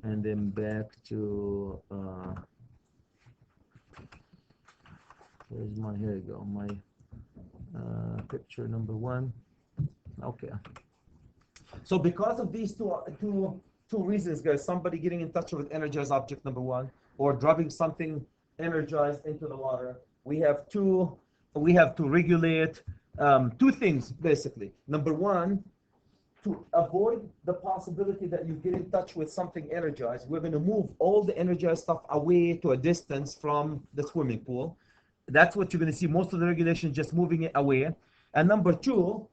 and then back to where's my, here you go, my picture number 1. Okay. So because of these two reasons, guys, somebody getting in touch with energized object number 1, or dropping something energized into the water, we have to regulate two things basically. Number 1, to avoid the possibility that you get in touch with something energized, we're going to move all the energized stuff away to a distance from the swimming pool. That's what you're going to see, most of the regulation just moving it away. And number 2,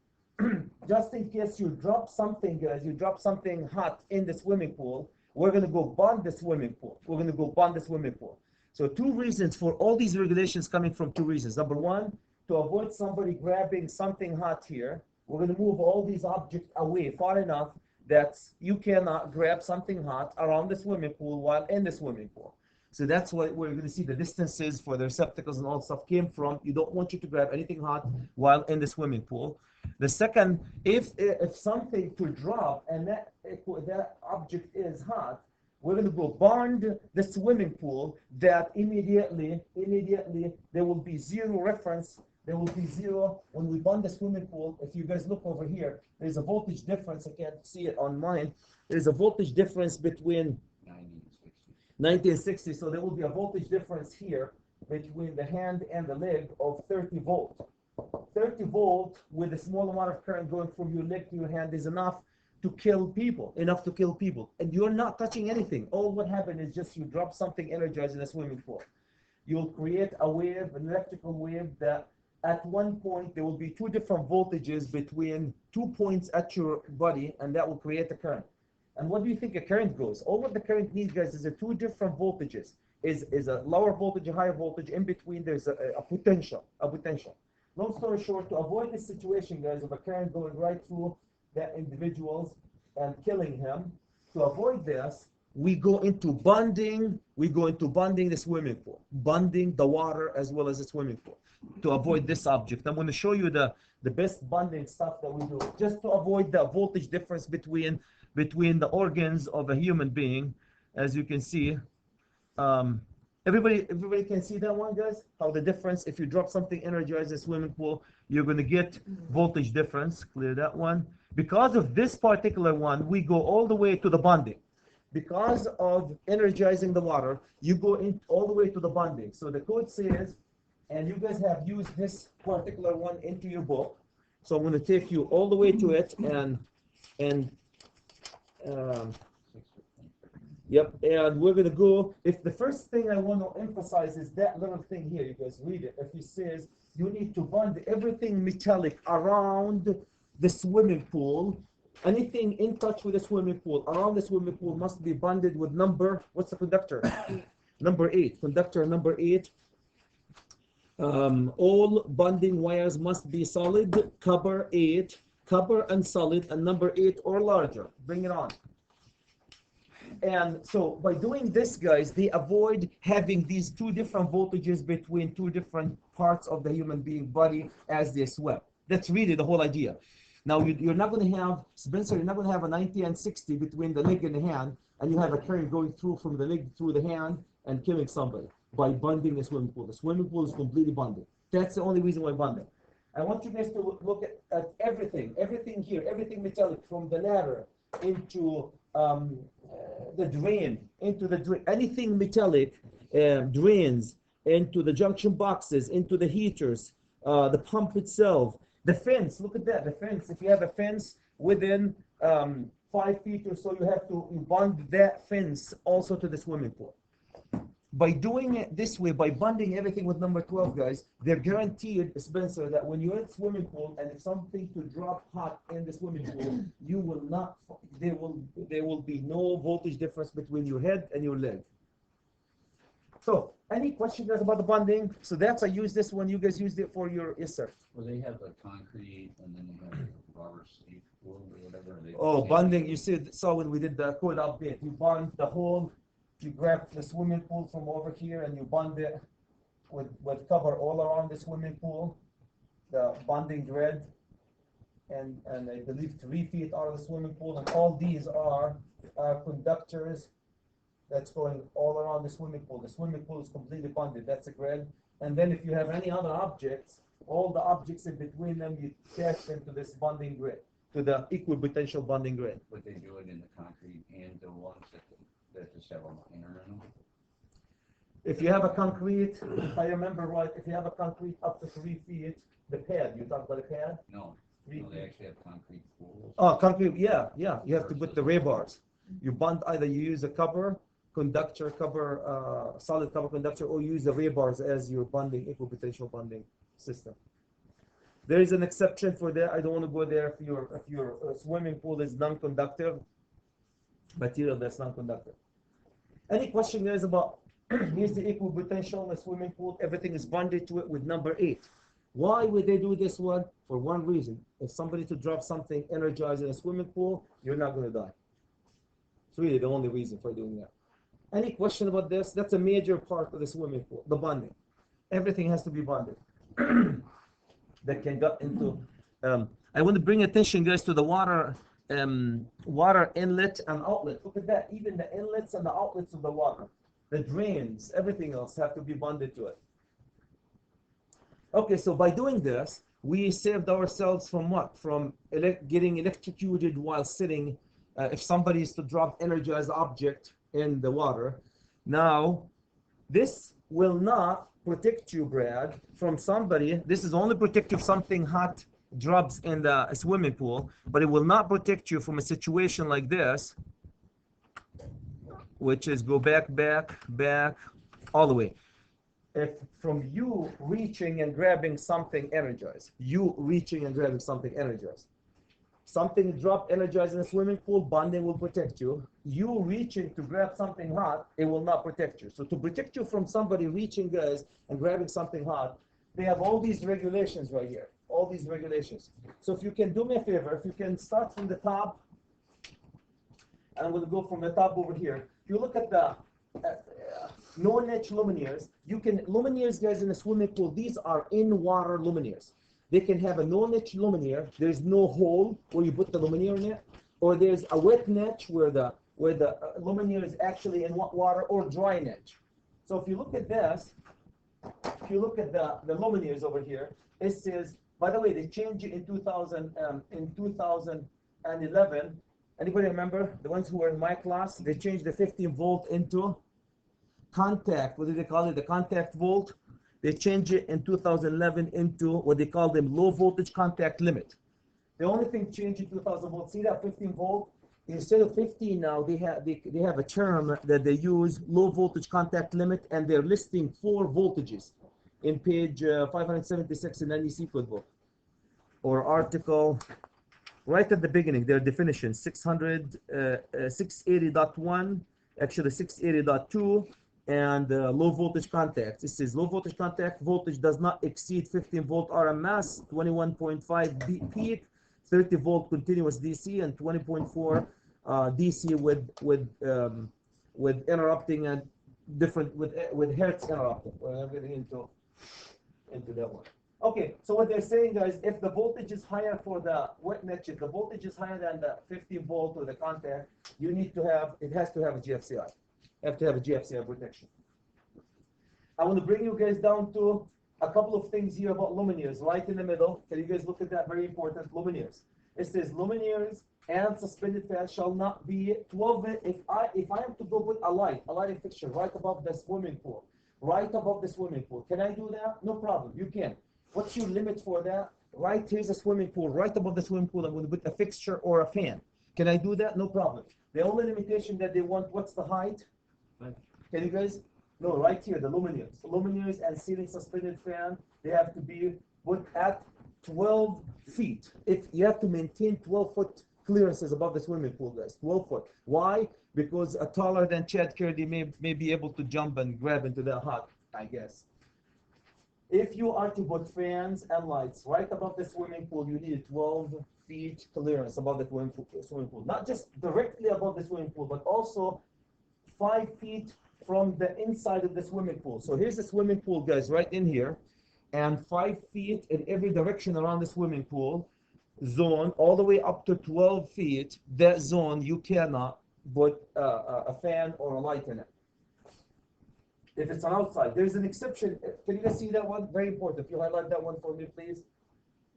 just in case you drop something, guys, you drop something hot in the swimming pool, we're going to go bond the swimming pool. We're going to go bond the swimming pool. So 2 reasons for all these regulations, coming from 2 reasons. Number 1, to avoid somebody grabbing something hot here, we're going to move all these objects away far enough that you cannot grab something hot around the swimming pool while in the swimming pool. So that's what we're going to see the distances for the receptacles and all stuff came from. You don't want you to grab anything hot while in the swimming pool. The second, if something to drop and that object is hot, we're going to go bond the swimming pool, that immediately there will be zero reference. There will be zero when we bond the swimming pool. If you guys look over here, there's a voltage difference. I can't see it on mine. There's a voltage difference between 90 and 60. So there will be a voltage difference here between the hand and the leg of 30 volt. 30 volt with a small amount of current going from your leg to your hand is enough to kill people, And you're not touching anything. All what happened is just you drop something energized in a swimming pool. You'll create a wave, an electrical wave, that at one point there will be 2 different voltages between 2 points at your body, and that will create a current. And what do you think a current goes? All what the current needs, guys, is 2 different voltages. Is a lower voltage, a higher voltage. In between, there's a potential. Long story short, to avoid this situation, guys, of a current going right through that individuals and killing him, to avoid this, we go into bonding the swimming pool, bonding the water as well as the swimming pool, to avoid this object. I'm going to show you the best bonding stuff that we do, just to avoid the voltage difference between the organs of a human being. As you can see, everybody can see that one, guys, how the difference, if you drop something energized in a swimming pool, you're going to get voltage difference. Clear that one. Because of this particular one, we go all the way to the bonding. Because of energizing the water, you go in all the way to the bonding. So the code says, and you guys have used this particular one into your book, so I'm going to take you all the way to it, and yep, and we're going to go, if the first thing I want to emphasize is that little thing here, you guys read it. If it says you need to bond everything metallic around the swimming pool, anything in touch with the swimming pool, around the swimming pool, must be bonded with number, what's the conductor? Number 8, conductor number 8. All bonding wires must be solid, copper 8, copper and solid, and number 8 or larger. Bring it on. And so by doing this, guys, they avoid having these 2 different voltages between 2 different parts of the human being body as they swim. That's really the whole idea. Now, you're not going to have, Spencer, you're not going to have a 90 and 60 between the leg and the hand, and you have a current going through from the leg through the hand and killing somebody by bonding the swimming pool. The swimming pool is completely bonded. That's the only reason why bonding. I want you guys to look at everything here, everything metallic, from the ladder into the drain, anything metallic drains into the junction boxes, into the heaters, the pump itself, the fence. Look at that, the fence. If you have a fence within 5 feet or so, you have to bond that fence also to the swimming pool. By doing it this way, by bonding everything with number 12, guys, they're guaranteed, Spencer, that when you're in the swimming pool and if something to drop hot in the swimming pool, you will not, there will be no voltage difference between your head and your leg. So, any questions, guys, about the bonding? So that's, I use this one, you guys used it for your, yes, sir. Well, they have a concrete and then they have a rubber sleeve or whatever. Oh, bonding, you saw when we did the code update, you bond the whole. You grab the swimming pool from over here and you bond it with cover all around the swimming pool, the bonding thread, and I believe 3 feet out of the swimming pool, and all these are conductors that's going all around the swimming pool. The swimming pool is completely bonded. That's a grid. And then if you have any other objects, all the objects in between them, you attach them to this bonding grid, to the equipotential bonding grid. Would they do it in the concrete and the ones that just have a liner in them? If you have a concrete, if I remember right, if you have a concrete up to 3 feet, the pad, you talk about a pad? No, no, they actually have concrete pools. Oh, concrete, yeah. You have to put the rebars. You bond, either you use a cover, conductor, solid cover conductor, or use the rebars as your bonding, equipotential bonding system. There is an exception for that. I don't want to go there if your swimming pool is non-conductive material that's non-conductive. Any question, guys, about here's the equipotential in the swimming pool. Everything is bonded to it with number 8. Why would they do this one? For one reason. If somebody to drop something energized in a swimming pool, you're not going to die. It's really the only reason for doing that. Any question about this? That's a major part of the swimming pool, the bonding. Everything has to be bonded. That can get into. I want to bring attention, guys, to the water inlet and outlet. Look at that. Even the inlets and the outlets of the water, the drains, everything else have to be bonded to it. Okay, so by doing this, we saved ourselves from what? From getting electrocuted while sitting. If somebody is to drop energized object in the water, now this will not protect you, Brad, from somebody. This is only protect you if something hot drops in the swimming pool, but it will not protect you from a situation like this, which is go back, all the way. If from you reaching and grabbing something energized, something dropped energized in a swimming pool, bonding will protect you. You reaching to grab something hot, it will not protect you. So to protect you from somebody reaching, guys, and grabbing something hot, they have all these regulations right here. All these regulations. So if you can do me a favor, if you can start from the top, and I'm going to go from the top over here. If you look at the no-niche luminaires, luminaires, guys, in a swimming pool, these are in-water luminaires. They can have a no-niche luminaire. There's no hole where you put the luminaire in it, or there's a wet niche where the luminaire is actually in water, or dry niche. So if you look at this, if you look at the luminaires over here, it says, by the way, they changed it in 2011. Anybody remember the ones who were in my class? They changed the 15 volt into contact. What do they call it? The contact volt. They changed it in 2011 into what they call them low voltage contact limit. The only thing changed in 2000 volt. See that 15 volt? Instead of 15 now, they have a term that they use, low voltage contact limit, and they're listing 4 voltages in page 576 in NEC code book or article. Right at the beginning, their definition 680.1, actually 680.2. And low voltage contact. This is low voltage contact voltage does not exceed 15 volt RMS, 21.5 peak, 30 volt continuous DC, and 20.4 DC with interrupting and different with hertz interrupting. We're getting into that one. Okay, so what they're saying, guys, if the voltage is higher for the wet niche, if the voltage is higher than the 15 volt or the contact, you need to have, it has to have a GFCI. Have to have a GFCI protection. I want to bring you guys down to a couple of things here about luminaires, right in the middle. Can you guys look at that? Very important. Luminaires. It says luminaires and suspended fans shall not be 12. If I am to go put a lighting fixture right above the swimming pool, can I do that? No problem. You can. What's your limit for that? Right here's a swimming pool. Right above the swimming pool, I'm going to put a fixture or a fan. Can I do that? No problem. The only limitation that they want, what's the height? Can you guys? No, right here, the luminaires. The luminaires and ceiling suspended fan, they have to be put at 12 feet. If you have to maintain 12-foot clearances above the swimming pool, guys. 12 foot. Why? Because a taller than Chad Curdy may be able to jump and grab into the hut, I guess. If you are to put fans and lights right above the swimming pool, you need 12 feet clearance above the swimming pool. Not just directly above the swimming pool, but also 5 feet from the inside of the swimming pool. So here's the swimming pool, guys, right in here, and 5 feet in every direction around the swimming pool zone, all the way up to 12 feet. That zone you cannot put a fan or a light in it. If it's on outside, there's an exception. Can you guys see that one? Very important. If you highlight that one for me, please.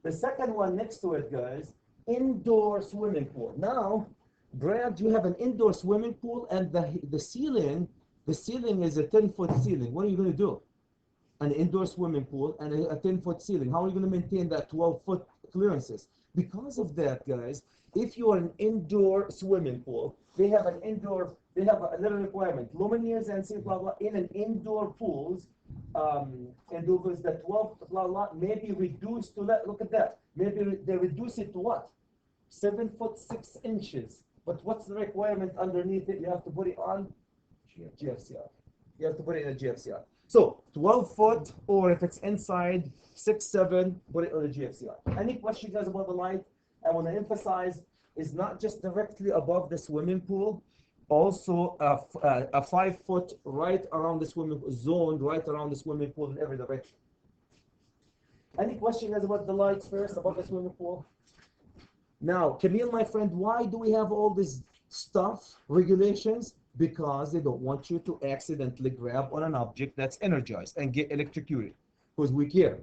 The second one next to it, guys, indoor swimming pool. Now, Brad, you have an indoor swimming pool, and the ceiling is a 10-foot ceiling. What are you going to do? An indoor swimming pool and a 10-foot ceiling. How are you going to maintain that 12-foot clearances? Because of that, guys, if you are an indoor swimming pool, they have a little requirement. Luminaires and say blah blah in an indoor pools, and those the 12 blah blah may be reduced to look at that. Maybe they reduce it to what? 7 foot 6 inches. But what's the requirement underneath it? You have to put it on GFCI. You have to put it in a GFCI. So 12 foot, or if it's inside 6, 7, put it on the GFCI. Any question, guys, about the light? I want to emphasize is not just directly above the swimming pool, also a 5 foot right around the swimming pool, zoned right around the swimming pool in every direction. Any question, guys, about the lights first, above the swimming pool? Now, Camille, my friend, why do we have all this stuff, regulations? Because they don't want you to accidentally grab on an object that's energized and get electrocuted, because we care.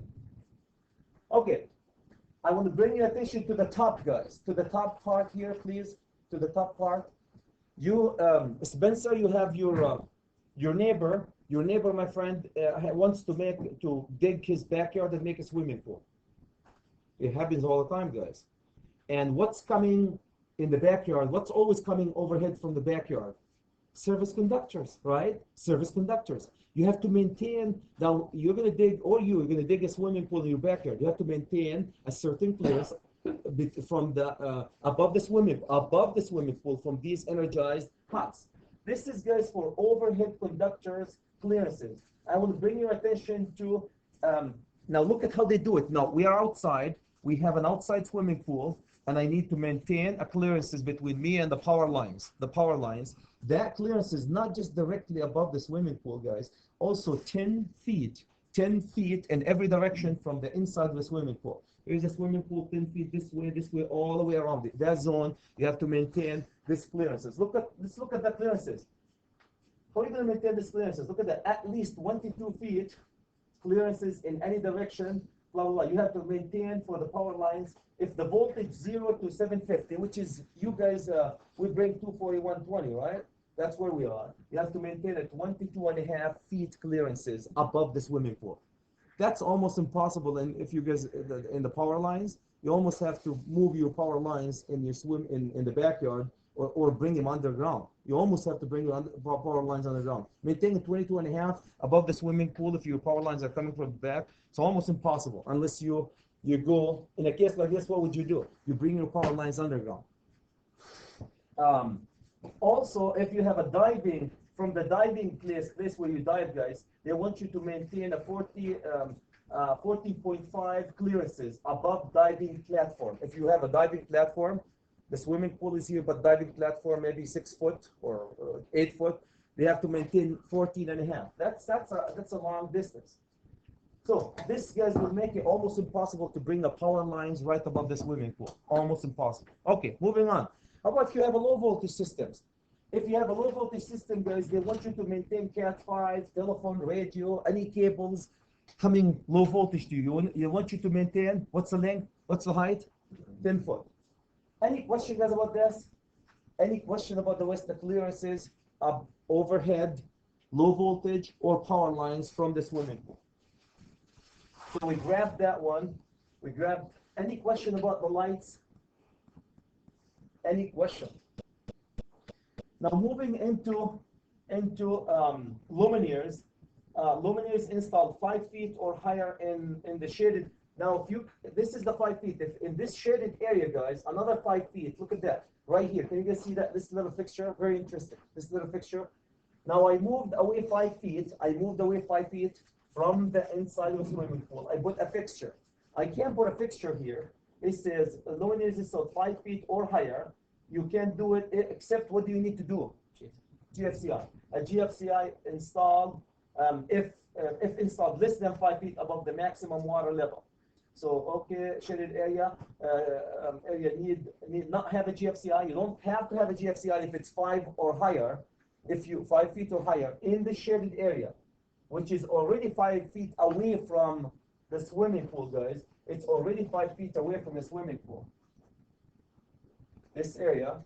Okay, I want to bring your attention to the top, guys, to the top part here, please, to the top part. You, Spencer, you have your neighbor, my friend, wants to dig his backyard and make a swimming pool. It happens all the time, guys. And what's coming in the backyard? What's always coming overhead from the backyard? Service conductors, right? Service conductors. You have to maintain, now you're going to dig, or you're going to dig a swimming pool in your backyard. You have to maintain a certain clearance from the above the swimming pool from these energized pots. This is, guys, for overhead conductors clearances. I want to bring your attention to now look at how they do it. Now we are outside. We have an outside swimming pool, and I need to maintain a clearances between me and the power lines. The power lines. That clearance is not just directly above the swimming pool, guys. Also 10 feet in every direction from the inside of the swimming pool. Here's a swimming pool 10 feet this way, all the way around it. That zone, you have to maintain this clearances. Let's look at the clearances. How are you going to maintain these clearances? Look at that, at least 22 feet clearances in any direction. Blah, blah, blah. You have to maintain for the power lines. If the voltage 0 to 750, which is you guys, we bring 240, 120, right? That's where we are. You have to maintain a 22.5 feet clearances above the swimming pool. That's almost impossible. And if you guys in the power lines, you almost have to move your power lines in your in the backyard, or bring them underground. You almost have to bring your power lines underground. Maintaining 22.5 above the swimming pool if your power lines are coming from the back, it's almost impossible unless you go, in a case like this, what would you do? You bring your power lines underground. Also, if you have a diving, from the diving place where you dive, guys, they want you to maintain a 14.5 clearances above diving platform. If you have a diving platform, the swimming pool is here, but diving platform maybe 6 foot or 8 foot, they have to maintain 14.5. That's a long distance. So this, guys, will make it almost impossible to bring the power lines right above the swimming pool. Almost impossible. Okay, moving on. How about if you have a low voltage systems? If you have a low voltage system, guys, they want you to maintain Cat5, telephone, radio, any cables coming low voltage to you. They want you to maintain, what's the length? What's the height? 10 foot. Any question, guys, about this? Any question about the clearances of overhead, low voltage, or power lines from the swimming pool? So we grabbed that one. We grabbed, any question about the lights? Any question? Now moving into luminaires. Luminaires installed 5 feet or higher in the shaded. Now, this is the 5 feet. If in this shaded area, guys, another 5 feet. Look at that right here. Can you guys see that? This little fixture, very interesting. This little fixture. Now I moved away 5 feet. I moved away 5 feet from the inside of the swimming pool. I put a fixture. I can't put a fixture here. It says luminaires installed 5 feet or higher. You can't do it except what do you need to do? GFCI. A GFCI installed if installed less than 5 feet above the maximum water level. So okay, shaded area need not have a GFCI. You don't have to have a GFCI if it's 5 or higher. If you 5 feet or higher in the shaded area, which is already 5 feet away from the swimming pool, guys. It's already 5 feet away from the swimming pool. This area.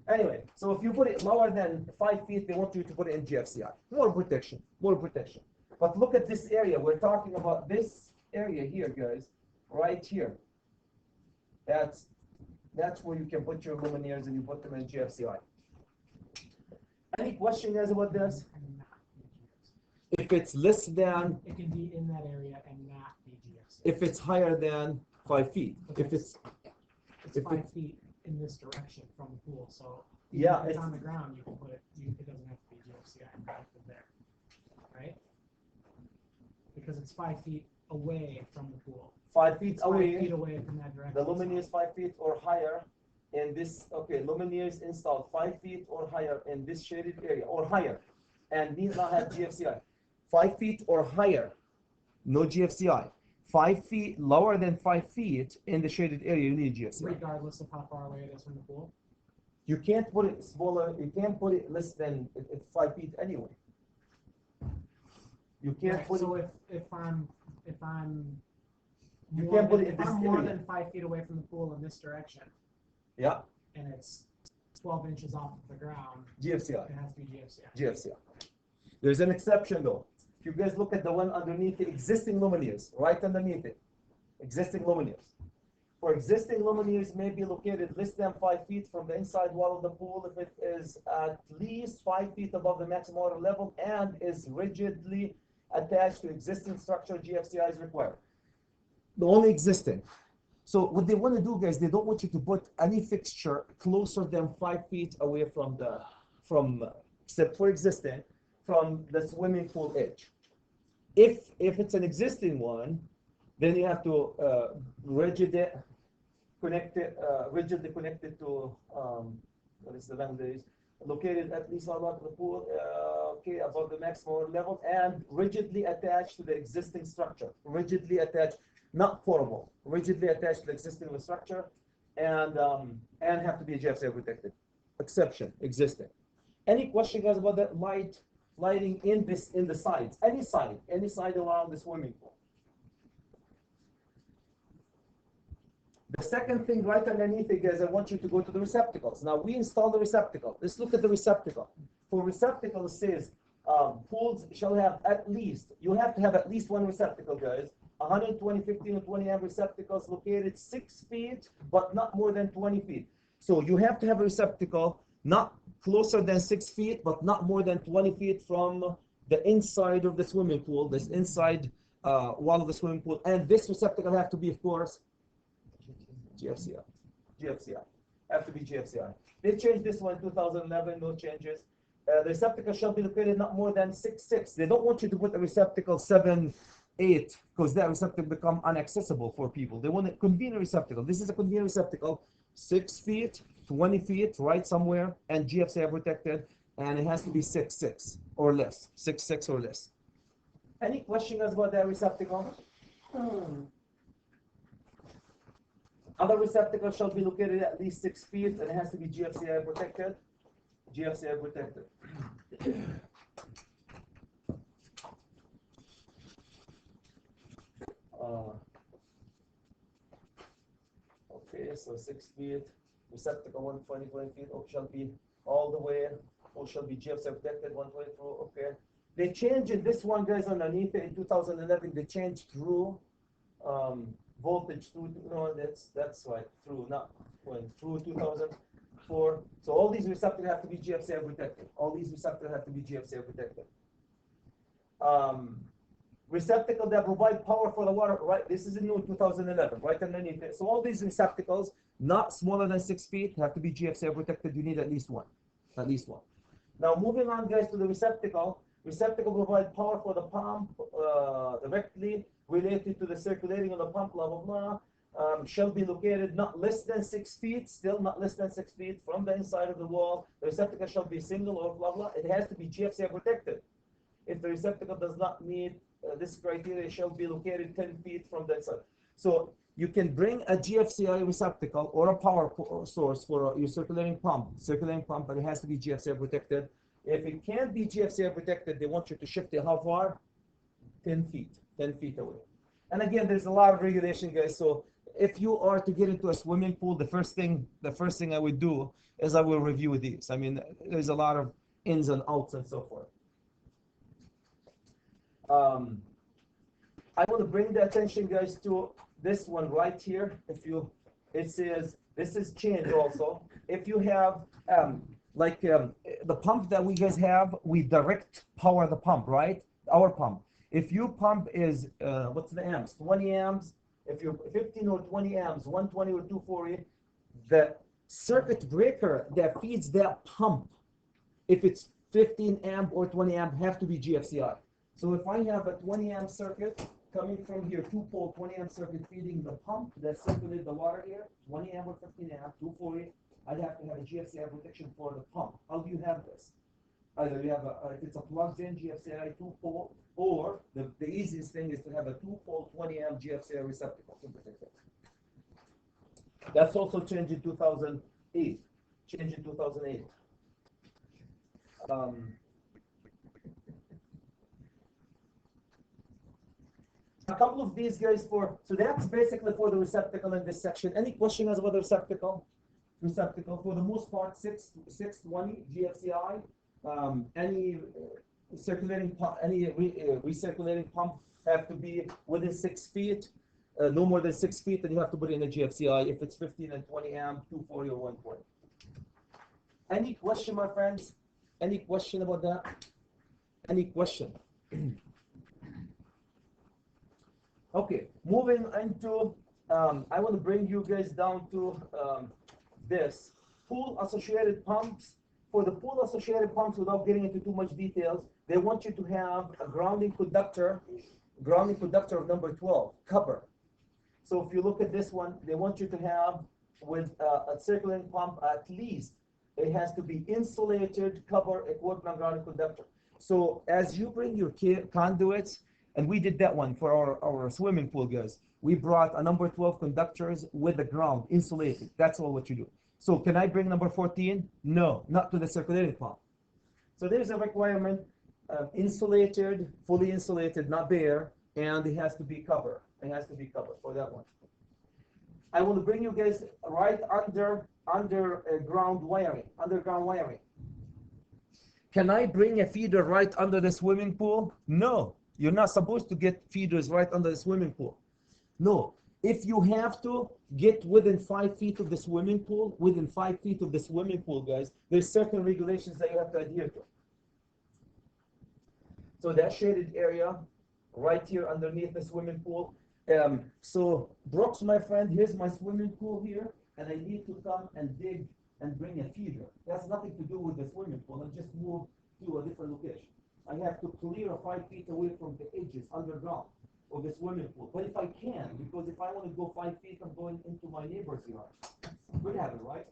Anyway, so if you put it lower than 5 feet, they want you to put it in GFCI. More protection, more protection. But look at this area. We're talking about this area here, guys, right here. That's where you can put your luminaires and you put them in GFCI. Any question, guys, about this? If it's less than, it can be in that area and not be GFC. if it's higher than 5 feet, if it's 5 feet in this direction from the pool, so yeah, if it's on the ground, you can put it. It doesn't have to be GFCI protected there, right? Because it's 5 feet away from the pool. 5 feet It's away. 5 feet away from that direction. The luminaires 5 feet or higher in this. Okay, luminaires installed 5 feet or higher in this shaded area or higher, and need not have GFCI. 5 feet or higher, no GFCI. 5 feet lower than 5 feet in the shaded area, you need GFCI. Regardless of how far away it is from the pool. You can't put it smaller. You can't put it less than 5 feet anyway. You can't Right, put so it. if I'm You more can't put than- it in if this I'm more area. than 5 feet away from the pool in this direction, Yeah, and it's 12 inches off of the ground, GFCI. it has to be GFCI. GFCI. There's an exception though. If you guys look at the one underneath the existing luminaires, right underneath it, existing luminaires. For existing luminaires may be located less than 5 feet from the inside wall of the pool if it is at least 5 feet above the maximum water level and is rigidly attached to existing structure, GFCI is required. The only existing. So what they want to do, guys, they don't want you to put any fixture closer than 5 feet away from except for existing, from the swimming pool edge. If it's an existing one, then you have to rigidly connect it to what is the language? Located at least above the pool, okay, above the maximum level, and rigidly attached to the existing structure. Rigidly attached, not portable. Rigidly attached to the existing structure, and have to be GFCI protected. Exception existing. Any question, guys, about that lighting in the sides? Any side around the swimming pool. The second thing right underneath it, guys, I want you to go to the receptacles. Now we install the receptacle. Let's look at the receptacle. For receptacle, it says pools shall have at least, you have to have at least one receptacle, guys. 120, 15, and 20 amp receptacles located 6 feet, but not more than 20 feet. So you have to have a receptacle not closer than 6 feet, but not more than 20 feet from the inside of the swimming pool, this inside wall of the swimming pool. And this receptacle have to be, of course, GFCI. GFCI. Have to be GFCI. They changed this one in 2011, no changes. The receptacle shall be located not more than 6'6". They don't want you to put a receptacle 7'8", because that receptacle become inaccessible for people. They want a convenient receptacle. This is a convenient receptacle, 6 feet, 20 feet, right somewhere, and GFCI protected, and it has to be 6'6" or less. 6'6" or less. Any questions about that receptacle? Other receptacle shall be located at least 6 feet and it has to be GFCI protected. GFCI protected. Okay, so 6 feet, receptacle 120 feet, or shall be all the way, or shall be GFCI protected 120 through, okay. They changed in this one, guys, underneath it in 2011, they changed through voltage through, no, that's right, through, not when, through 2004. So all these receptacles have to be GFCI protected. All these receptacles have to be GFCI protected. Receptacle that provide power for the water, right? This is in new 2011, right underneath it. So all these receptacles, not smaller than 6 feet, have to be GFCI protected. You need at least one. At least one. Now moving on, guys, to the receptacle. Receptacle provide power for the pump directly related to the circulating of the pump, blah, blah, blah. Shall be located not less than 6 feet, still not less than 6 feet from the inside of the wall. The receptacle shall be single or blah, blah. It has to be GFCI protected. If the receptacle does not meet this criteria, it shall be located 10 feet from the inside. So you can bring a GFCI receptacle or a power source for your circulating pump, but it has to be GFCI protected. If it can't be GFCI protected, they want you to shift it how far? 10 feet away. And again, there's a lot of regulation, guys. So if you are to get into a swimming pool, the first thing I would do is I will review these. I mean, there's a lot of ins and outs and so forth. I want to bring the attention, guys, to this one right here. It says this is change also. If you have the pump that we guys have, we direct power the pump, right? Our pump. If your pump is what's the amps? 20 amps. If you're 15 or 20 amps, 120 or 240, the circuit breaker that feeds that pump, if it's 15 amp or 20 amp, have to be GFCI. So if I have a 20 amp circuit coming from here, 2-pole 20 amp circuit feeding the pump that circulates the water here, 20 amp or 15 amp, 240, I'd have to have a GFCI protection for the pump. How do you have this? Either you have if it's a plugged-in GFCI 2-pole, or the easiest thing is to have a 2-pole 20 amp GFCI receptacle to protect it. That's also changed in 2008. A couple of these guys so that's basically for the receptacle in this section. Any question about the receptacle? For the most part, 620 GFCI. Any circulating pump, recirculating pump have to be within 6 feet, no more than 6 feet, and you have to put in a GFCI if it's 15 and 20 amp, 240 or 120. Any question, my friends? Any question about that? Any question? Okay, moving into, I want to bring you guys down to this pool associated pumps. For the pool associated pumps, without getting into too much details, they want you to have a grounding conductor of number 12, copper. So if you look at this one, they want you to have with a circulating pump, at least it has to be insulated copper equivalent grounding conductor. So as you bring your conduits, and we did that one for our swimming pool, guys, we brought a number 12 conductors with the ground insulated. That's all what you do. So can I bring number 14? No, not to the circulating pump. So there's a requirement of insulated, fully insulated, not bare, and it has to be covered. It has to be covered for that one. I want to bring you guys right underground wiring. Can I bring a feeder right under the swimming pool? No, you're not supposed to get feeders right under the swimming pool. No. If you have to get within 5 feet of the swimming pool, guys, there's certain regulations that you have to adhere to. So that shaded area right here underneath the swimming pool. So Brooks, my friend, here's my swimming pool here, and I need to come and dig and bring a feeder. That's nothing to do with the swimming pool. I just move to a different location. I have to clear 5 feet away from the edges underground of the swimming pool. But if I can, because if I want to go 5 feet, I'm going into my neighbor's yard. Good habit, right?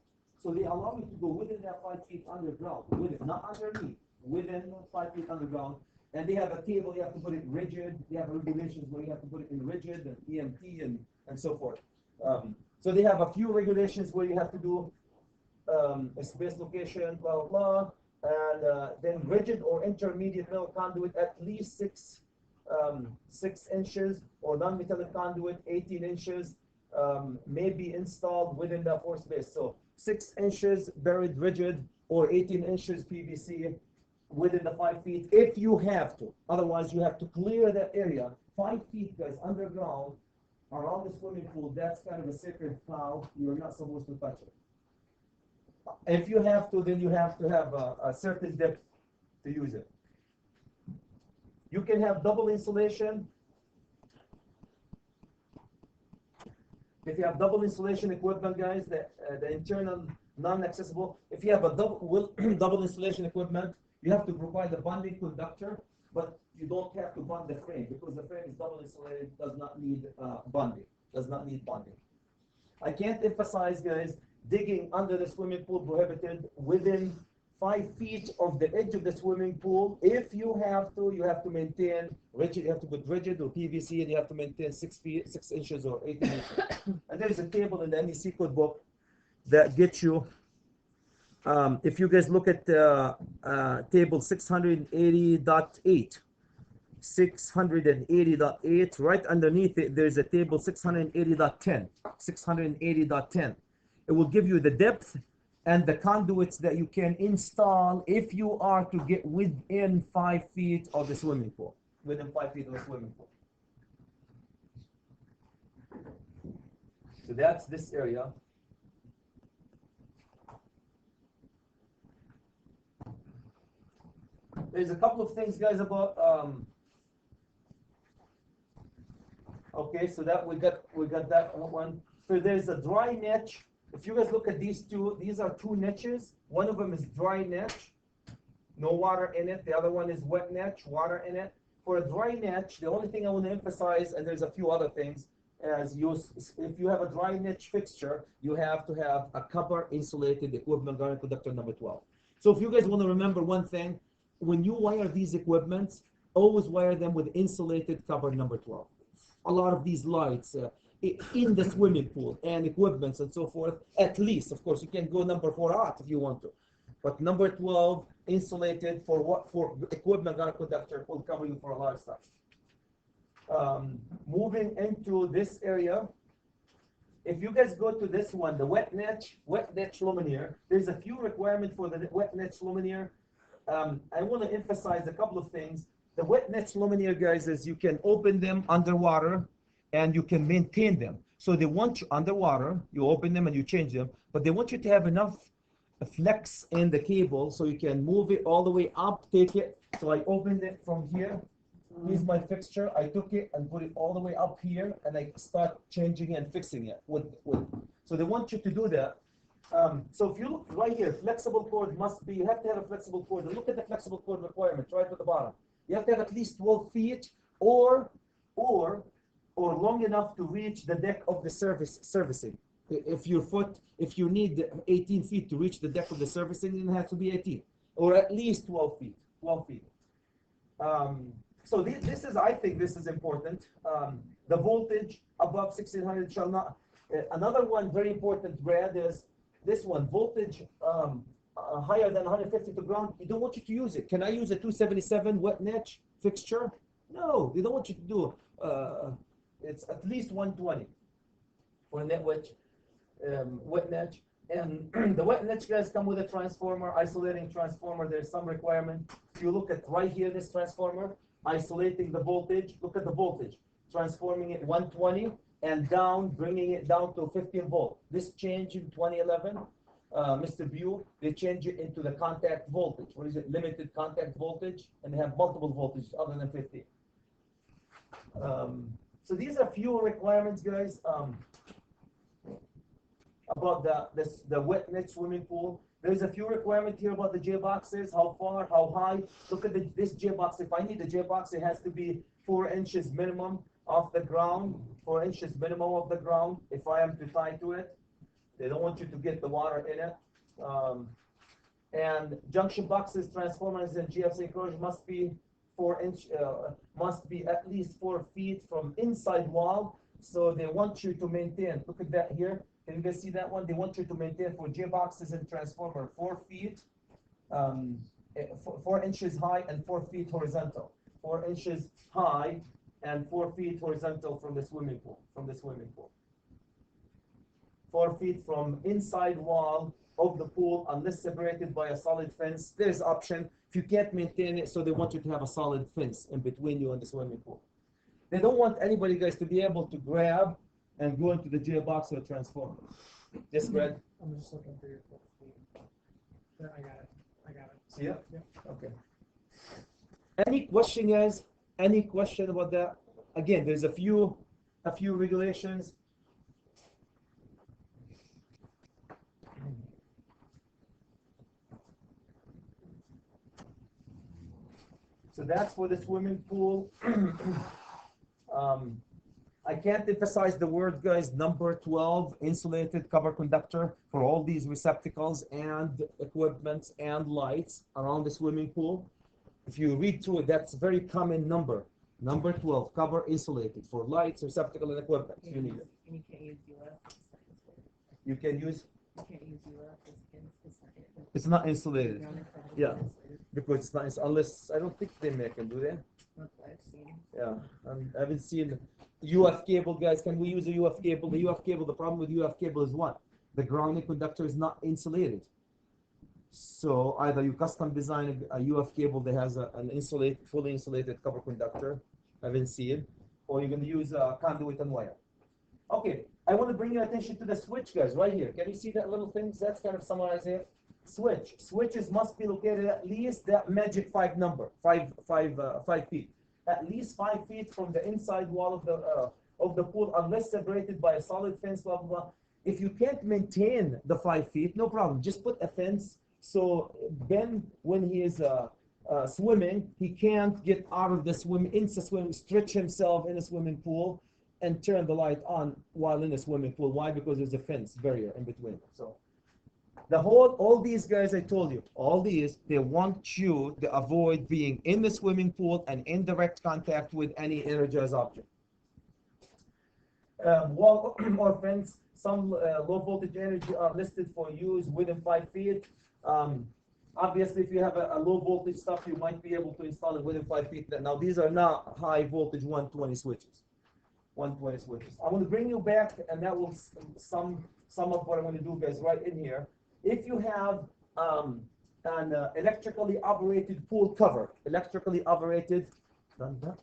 So they allow me to go within that 5 feet underground, not underneath, within 5 feet underground. And they have a table, you have to put it rigid. They have regulations where you have to put it in rigid and EMT and so forth. So they have a few regulations where you have to do a space location, blah, blah, blah. And then rigid or intermediate metal conduit at least 6 inches, or non-metallic conduit 18 inches may be installed within the pore space. So 6 inches buried rigid or 18 inches PVC within the 5 feet if you have to. Otherwise, you have to clear that area 5 feet, guys, underground around the swimming pool. That's kind of a sacred cow. You're not supposed to touch it. If you have to, then you have to have a certain depth to use it. You can have double insulation. If you have double insulation equipment, guys, the internal non-accessible, if you have a double insulation equipment, you have to provide a bonding conductor, but you don't have to bond the frame because the frame is double insulated, does not need bonding. I can't emphasize, guys, digging under the swimming pool prohibited within 5 feet of the edge of the swimming pool. If you have to maintain rigid, you have to put rigid or PVC, and you have to maintain 6 feet, 6 inches or 8 inches. And there is a table in the NEC code book that gets you, if you guys look at table 680.8, 680.8, right underneath it, there's a table 680.10, 680.10. It will give you the depth and the conduits that you can install if you are to get within 5 feet of the swimming pool. Within 5 feet of the swimming pool. So that's this area. There's a couple of things, guys, about okay, so that we got that one. So there's a dry niche. If you guys look at these two, these are 2 niches. One of them is dry niche, no water in it. The other one is wet niche, water in it. For a dry niche, the only thing I want to emphasize, and there's a few other things, if you have a dry niche fixture, you have to have a copper insulated equipment garment conductor number 12. So if you guys want to remember one thing, when you wire these equipments, always wire them with insulated copper number 12. A lot of these lights in the swimming pool and equipments and so forth, at least, of course, you can go number 4 out if you want to, but number 12 insulated for what? For equipment garment conductor will cover you for a lot of stuff. Moving into this area, if you guys go to this one, the wet niche luminaire, there's a few requirements for the wet niche luminaire. I want to emphasize a couple of things. The wet niche luminaire, guys, is you can open them underwater and you can maintain them. So they want you underwater, you open them and you change them, but they want you to have enough flex in the cable so you can move it all the way up, take it. So I opened it from here. Here's my fixture. I took it and put it all the way up here, and I start changing and fixing it. So they want you to do that. So if you look right here, flexible cord must be, you have to have a flexible cord. And look at the flexible cord requirement right at the bottom. You have to have at least 12 feet or long enough to reach the deck of the servicing. If you need 18 feet to reach the deck of the servicing, then it has to be 18, or at least 12 feet. 12 feet. So this is, I think this is important. The voltage above 1600 shall not. Another one very important, Brad, is this one, voltage higher than 150 to ground. They don't want you to use it. Can I use a 277 wet niche fixture? No, they don't want you to do. It's at least 120 for net wet niche. And the wet niche, guys, come with a transformer, isolating transformer. There's some requirement. If you look at right here, this transformer, isolating the voltage. Look at the voltage, transforming it 120 and down, bringing it down to 15 volt. This change in 2011, Mr. Bew, they change it into the contact voltage. What is it? Limited contact voltage, and they have multiple voltages other than 50. So these are few requirements, guys, about the wet niche swimming pool. There's a few requirements here about the J boxes, how far, how high. Look at this J box. If I need a J box, it has to be 4 inches minimum off the ground, 4 inches minimum of the ground. If I am to tie to it, they don't want you to get the water in it. And junction boxes, transformers, and GFC enclosure must be 4 inch, must be at least 4 feet from inside wall. So they want you to maintain. Look at that here. Can you guys see that one? They want you to maintain for J boxes and transformer 4 feet, 4 inches high and 4 feet horizontal. 4 inches high and 4 feet horizontal from the swimming pool. 4 feet from inside wall of the pool, unless separated by a solid fence. There's option if you can't maintain it, so they want you to have a solid fence in between you and the swimming pool. They don't want anybody, guys, to be able to grab and go into the J box or transformer. Yes, Brad? I'm just looking for your 12 feet. Yeah, I got it. See it? Yeah. Okay. Any question, guys? Any question about that? Again, there's a few regulations. So that's for the swimming pool. I can't emphasize the word, guys, number 12, insulated cover conductor for all these receptacles and equipments and lights around the swimming pool. If you read through it, that's a very common number. Number 12, cover insulated for lights, receptacle, and equipment. You need it. And you can't use UF. You can use, You can't use UF. it's not insulated. Ground cover Yeah. insulated. Because it's not, unless, I don't think they make them, do they? That's what I've seen. Yeah, I haven't seen UF cable, guys. Can we use a UF cable? The UF cable, the problem with UF cable is what? The grounding conductor is not insulated. So either you custom design a UF cable that has an insulated, fully insulated copper conductor, I haven't seen, or you're going to use a conduit and wire. Okay, I want to bring your attention to the switch, guys, right here. Can you see that little thing? That's kind of summarized here. Switch. Switches must be located at least that magic 5 number, 5 feet. At least 5 feet from the inside wall of the pool, unless separated by a solid fence, blah, blah, blah. If you can't maintain the 5 feet, no problem. Just put a fence. So Ben, when he is swimming, he can't get out of the swim, stretch himself in a swimming pool and turn the light on while in the swimming pool. Why? Because there's a fence barrier in between. So all these guys I told you, all these, they want you to avoid being in the swimming pool and in direct contact with any energized object. Wall or fence, some low voltage energy are listed for use within 5 feet. Obviously, if you have a low voltage stuff, you might be able to install it within 5 feet. Now, these are not high voltage 120 switches. 120 switches. I want to bring you back, and that will sum up what I'm going to do, guys, right in here. If you have an electrically operated pool cover, electrically operated, done that?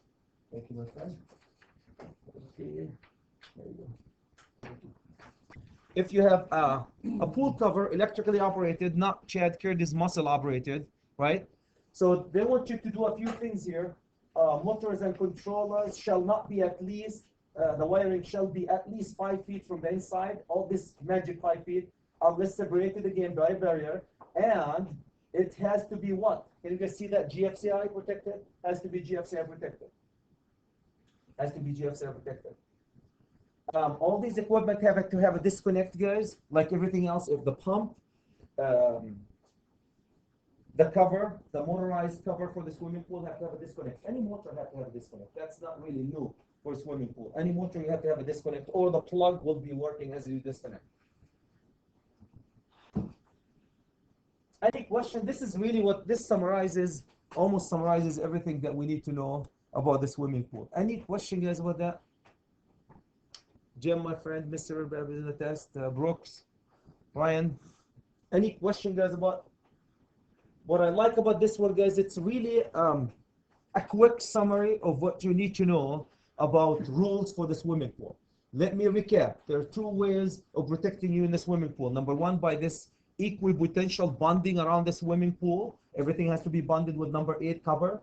Thank you, my friend. Okay, there you go. Thank you. If you have a pool cover, electrically operated, not Chad Curtis muscle operated, right? So they want you to do a few things here. Motors and controllers shall not be at least, the wiring shall be at least 5 feet from the inside. All this magic 5 feet, unless separated again by a barrier. And it has to be what? Can you guys see that? GFCI protected? Has to be GFCI protected. Has to be GFCI protected. All these equipment have to have a disconnect, guys, like everything else. If the pump, the cover, the motorized cover for the swimming pool have to have a disconnect. Any motor have to have a disconnect. That's not really new for a swimming pool. Any motor you have to have a disconnect, or the plug will be working as you disconnect. Any question? This is really what this summarizes, almost summarizes everything that we need to know about the swimming pool. Any question, guys, about that? Jim, my friend, Mr. in the test, Brooks, Ryan. Any question, guys, about what I like about this one, guys? It's really a quick summary of what you need to know about rules for the swimming pool. Let me recap. There are 2 ways of protecting you in the swimming pool. Number 1, by this equipotential bonding around the swimming pool. Everything has to be bonded with number 8 cover.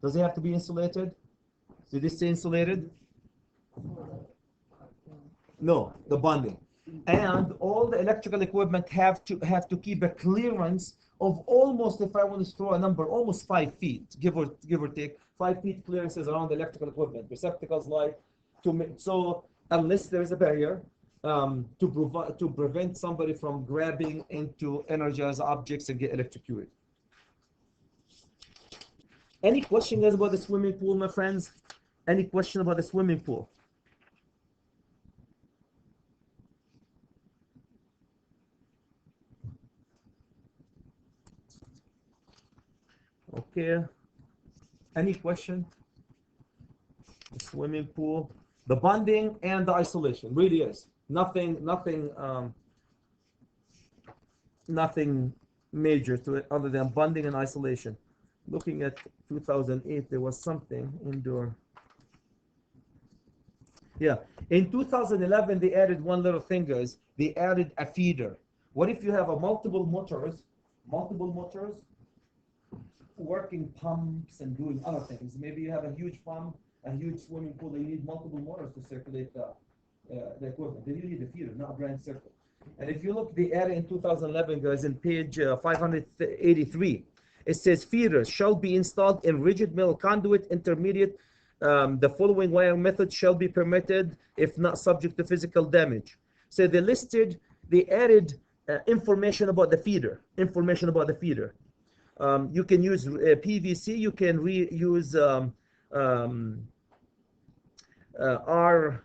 Does it have to be insulated? Did this say insulated? No, the bonding. And all the electrical equipment have to keep a clearance of almost, if I want to throw a number, almost 5 feet, give or take, 5 feet clearances around the electrical equipment, receptacles, light, so unless there is a barrier, to prevent somebody from grabbing into energized objects and get electrocuted. Any question, guys, about the swimming pool, my friends? Any question about the swimming pool? Okay. Any question? The swimming pool, the bonding and the isolation really is nothing major to it other than bonding and isolation. Looking at 2008, there was something indoor. Yeah, in 2011 they added one little thing, guys. They added a feeder. What if you have a multiple motors working pumps and doing other things? Maybe you have a huge pump, a huge swimming pool. You need multiple motors to circulate the equipment. Then you need a feeder, not a branch circuit. And if you look, the area in 2011, guys, in page 583, it says feeders shall be installed in rigid metal conduit intermediate The following wiring method shall be permitted if not subject to physical damage. So they added information about the feeder. You can use PVC, you can use our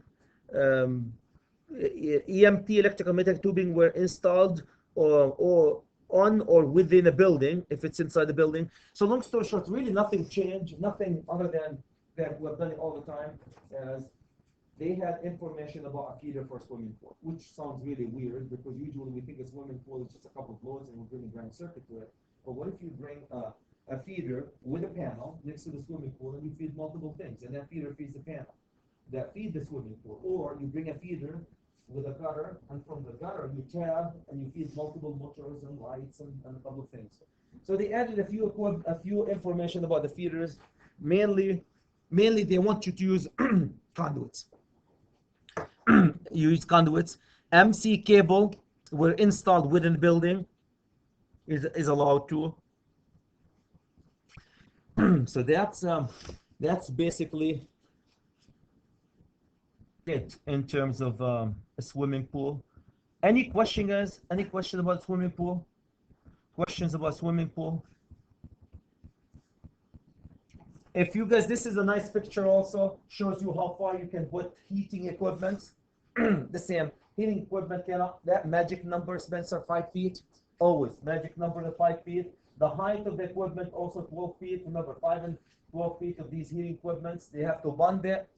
EMT, electrical magnetic tubing, were installed or on or within a building if it's inside the building. So long story short, really nothing changed, nothing other than that we've done it all the time. As they had information about a feeder for a swimming pool, which sounds really weird because usually we think a swimming pool is just a couple of loads and we're bringing ground circuit to it. But what if you bring a feeder with a panel next to the swimming pool and you feed multiple things, and that feeder feeds the panel that feed the swimming pool, or you bring a feeder with a gutter, and from the gutter you tab and you feed multiple motors and lights and a couple of things. So they added a few information about the feeders. Mainly they want you to use conduits. You use conduits. MC cable were installed within the building is allowed to. So that's basically it in terms of a swimming pool. Any question, guys? Any question about swimming pool? Questions about swimming pool? If you guys, this is a nice picture also, shows you how far you can put heating equipment. The same heating equipment cannot, that magic number, Spencer, 5 feet, always magic number to 5 feet. The height of the equipment also 12 feet. Remember, 5 and 12 feet of these heating equipments, they have to bond it,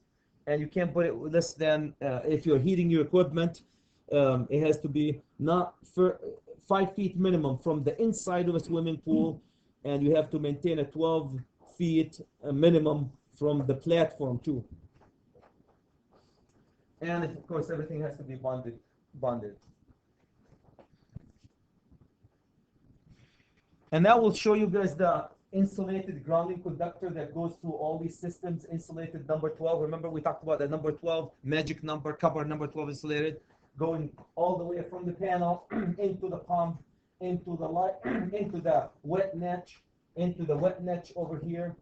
and you can't put it less than, if you're heating your equipment, it has to be not for 5 feet minimum from the inside of a swimming pool, and you have to maintain a 12 feet minimum from the platform too. And of course, everything has to be bonded. And that will show you guys the insulated grounding conductor that goes through all these systems. Insulated number 12. Remember we talked about the number 12 magic number, cover number 12 insulated, going all the way from the panel into the pump, into the light, into the wet niche, into the wet niche over here,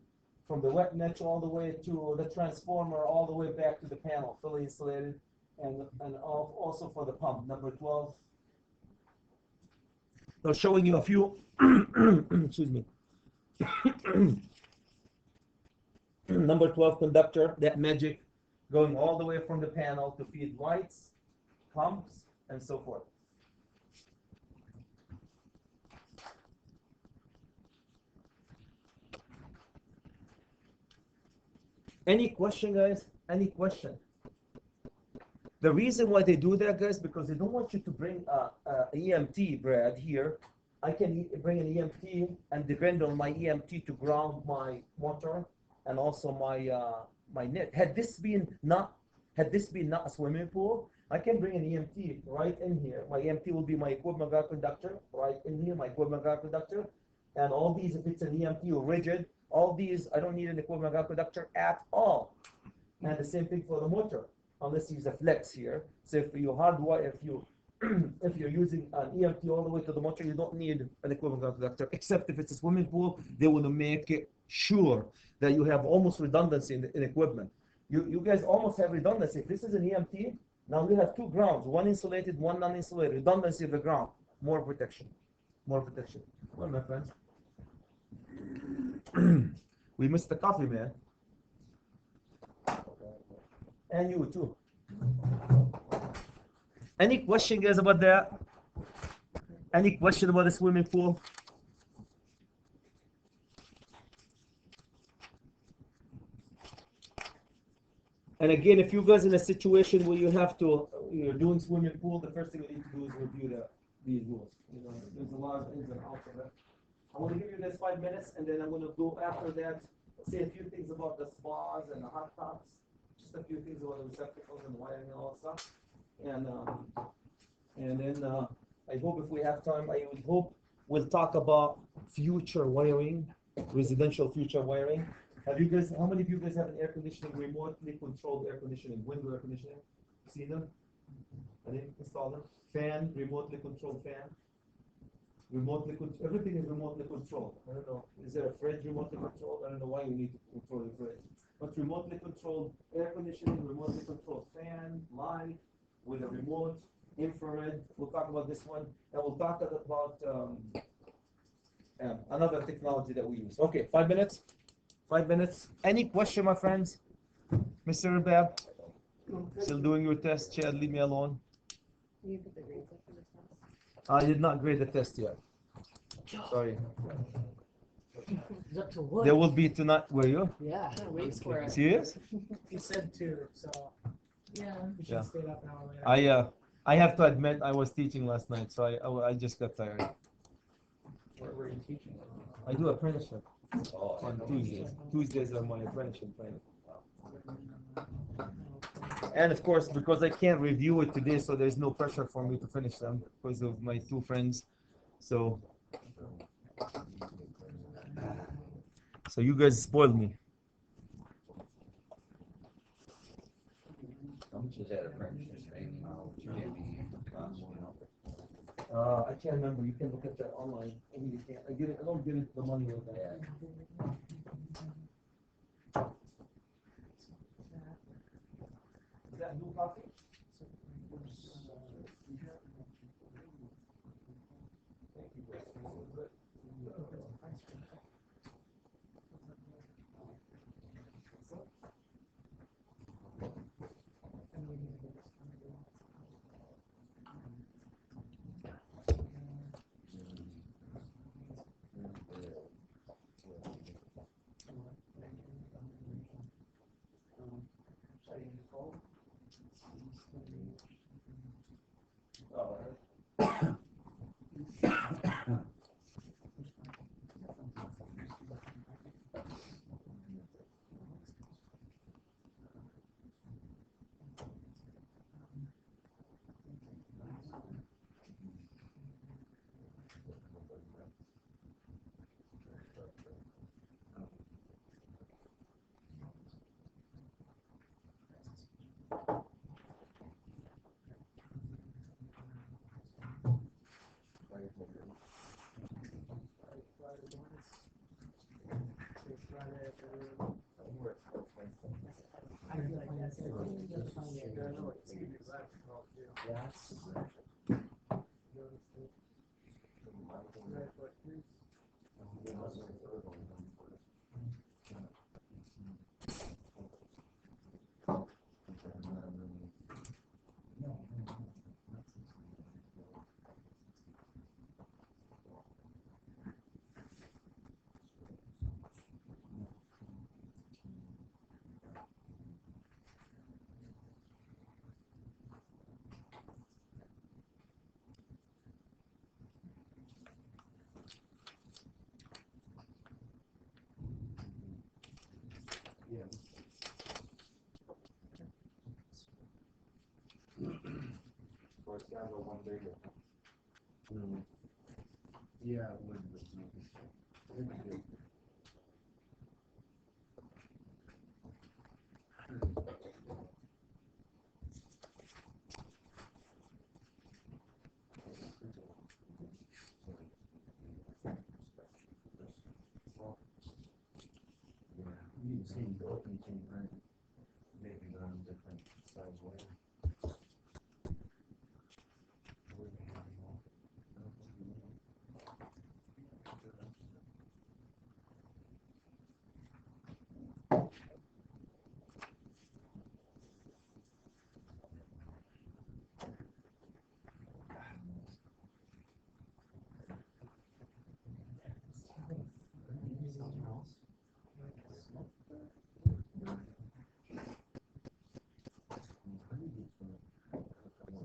from the wet niche all the way to the transformer, all the way back to the panel, fully insulated, and also for the pump, number 12. So showing you a few, excuse me, number 12 conductor, that magic, going all the way from the panel to feed lights, pumps, and so forth. Any question, guys? Any question? The reason why they do that, guys, because they don't want you to bring a EMT, Brad, here. I can bring an EMT and depend on my EMT to ground my motor and also my net. Had this been not a swimming pool, I can bring an EMT right in here. My EMT will be my equipment guard conductor right in here, my equipment guard conductor, and all these, if it's an EMT or rigid, all these, I don't need an equipment guard conductor at all. And the same thing for the motor, unless you use a flex here. So if you hardwire, if you're using an EMT all the way to the motor, you don't need an equipment guard conductor, except if it's a swimming pool, they want to make it sure that you have almost redundancy in equipment. You guys almost have redundancy. If this is an EMT, now we have 2 grounds, one insulated, one non-insulated. Redundancy of the ground, more protection. Well, my friends, we missed the coffee, man. And you too. Any question, guys, about that? Any question about the swimming pool? And again, if you guys in a situation where you're doing swimming pool, the first thing you need to do is review these rules. You know, there's a lot of ins and outs of it. I want to give you this 5 minutes, and then I'm going to go after that, say a few things about the spas and the hot tubs, just a few things about the receptacles and wiring and all that stuff. And then I hope if we have time, I would hope we'll talk about future wiring, residential future wiring. Have you guys, how many of you guys have an air conditioning, remotely controlled air conditioning, window air conditioning? See them? I didn't install them. Fan, remotely controlled fan. Everything is remotely controlled. I don't know. Is there a fridge remotely controlled? I don't know why you need to control the fridge. but remotely controlled air conditioning, remotely controlled fan, light, with a remote, infrared. We'll talk about this one, and we'll talk about another technology that we use. Okay, 5 minutes. 5 minutes. Any question, my friends? Mr. Rabab? Still doing your test, Chad? Leave me alone. You put the grades up for the test. I did not grade the test yet. Sorry. It's up to what? There will be tonight. Were you? Yeah. Wait for it. Serious? He said 2, so Yeah. we should Yeah. stay up an hour later. I have to admit I was teaching last night, so I just got tired. Where were you teaching? I do apprenticeship Oh, on Tuesdays. Tuesdays are my apprenticeship training. And of course, because I can't review it today, so there's no pressure for me to finish them because of my 2 friends. So you guys spoiled me. How much is that apprenticeship training? You can't be constant, you know? I can't remember. You can look at that online. You can't. I don't get into the money with that. Is that new coffee? Yeah, it would, but you see the open chain, right? Maybe on different size way.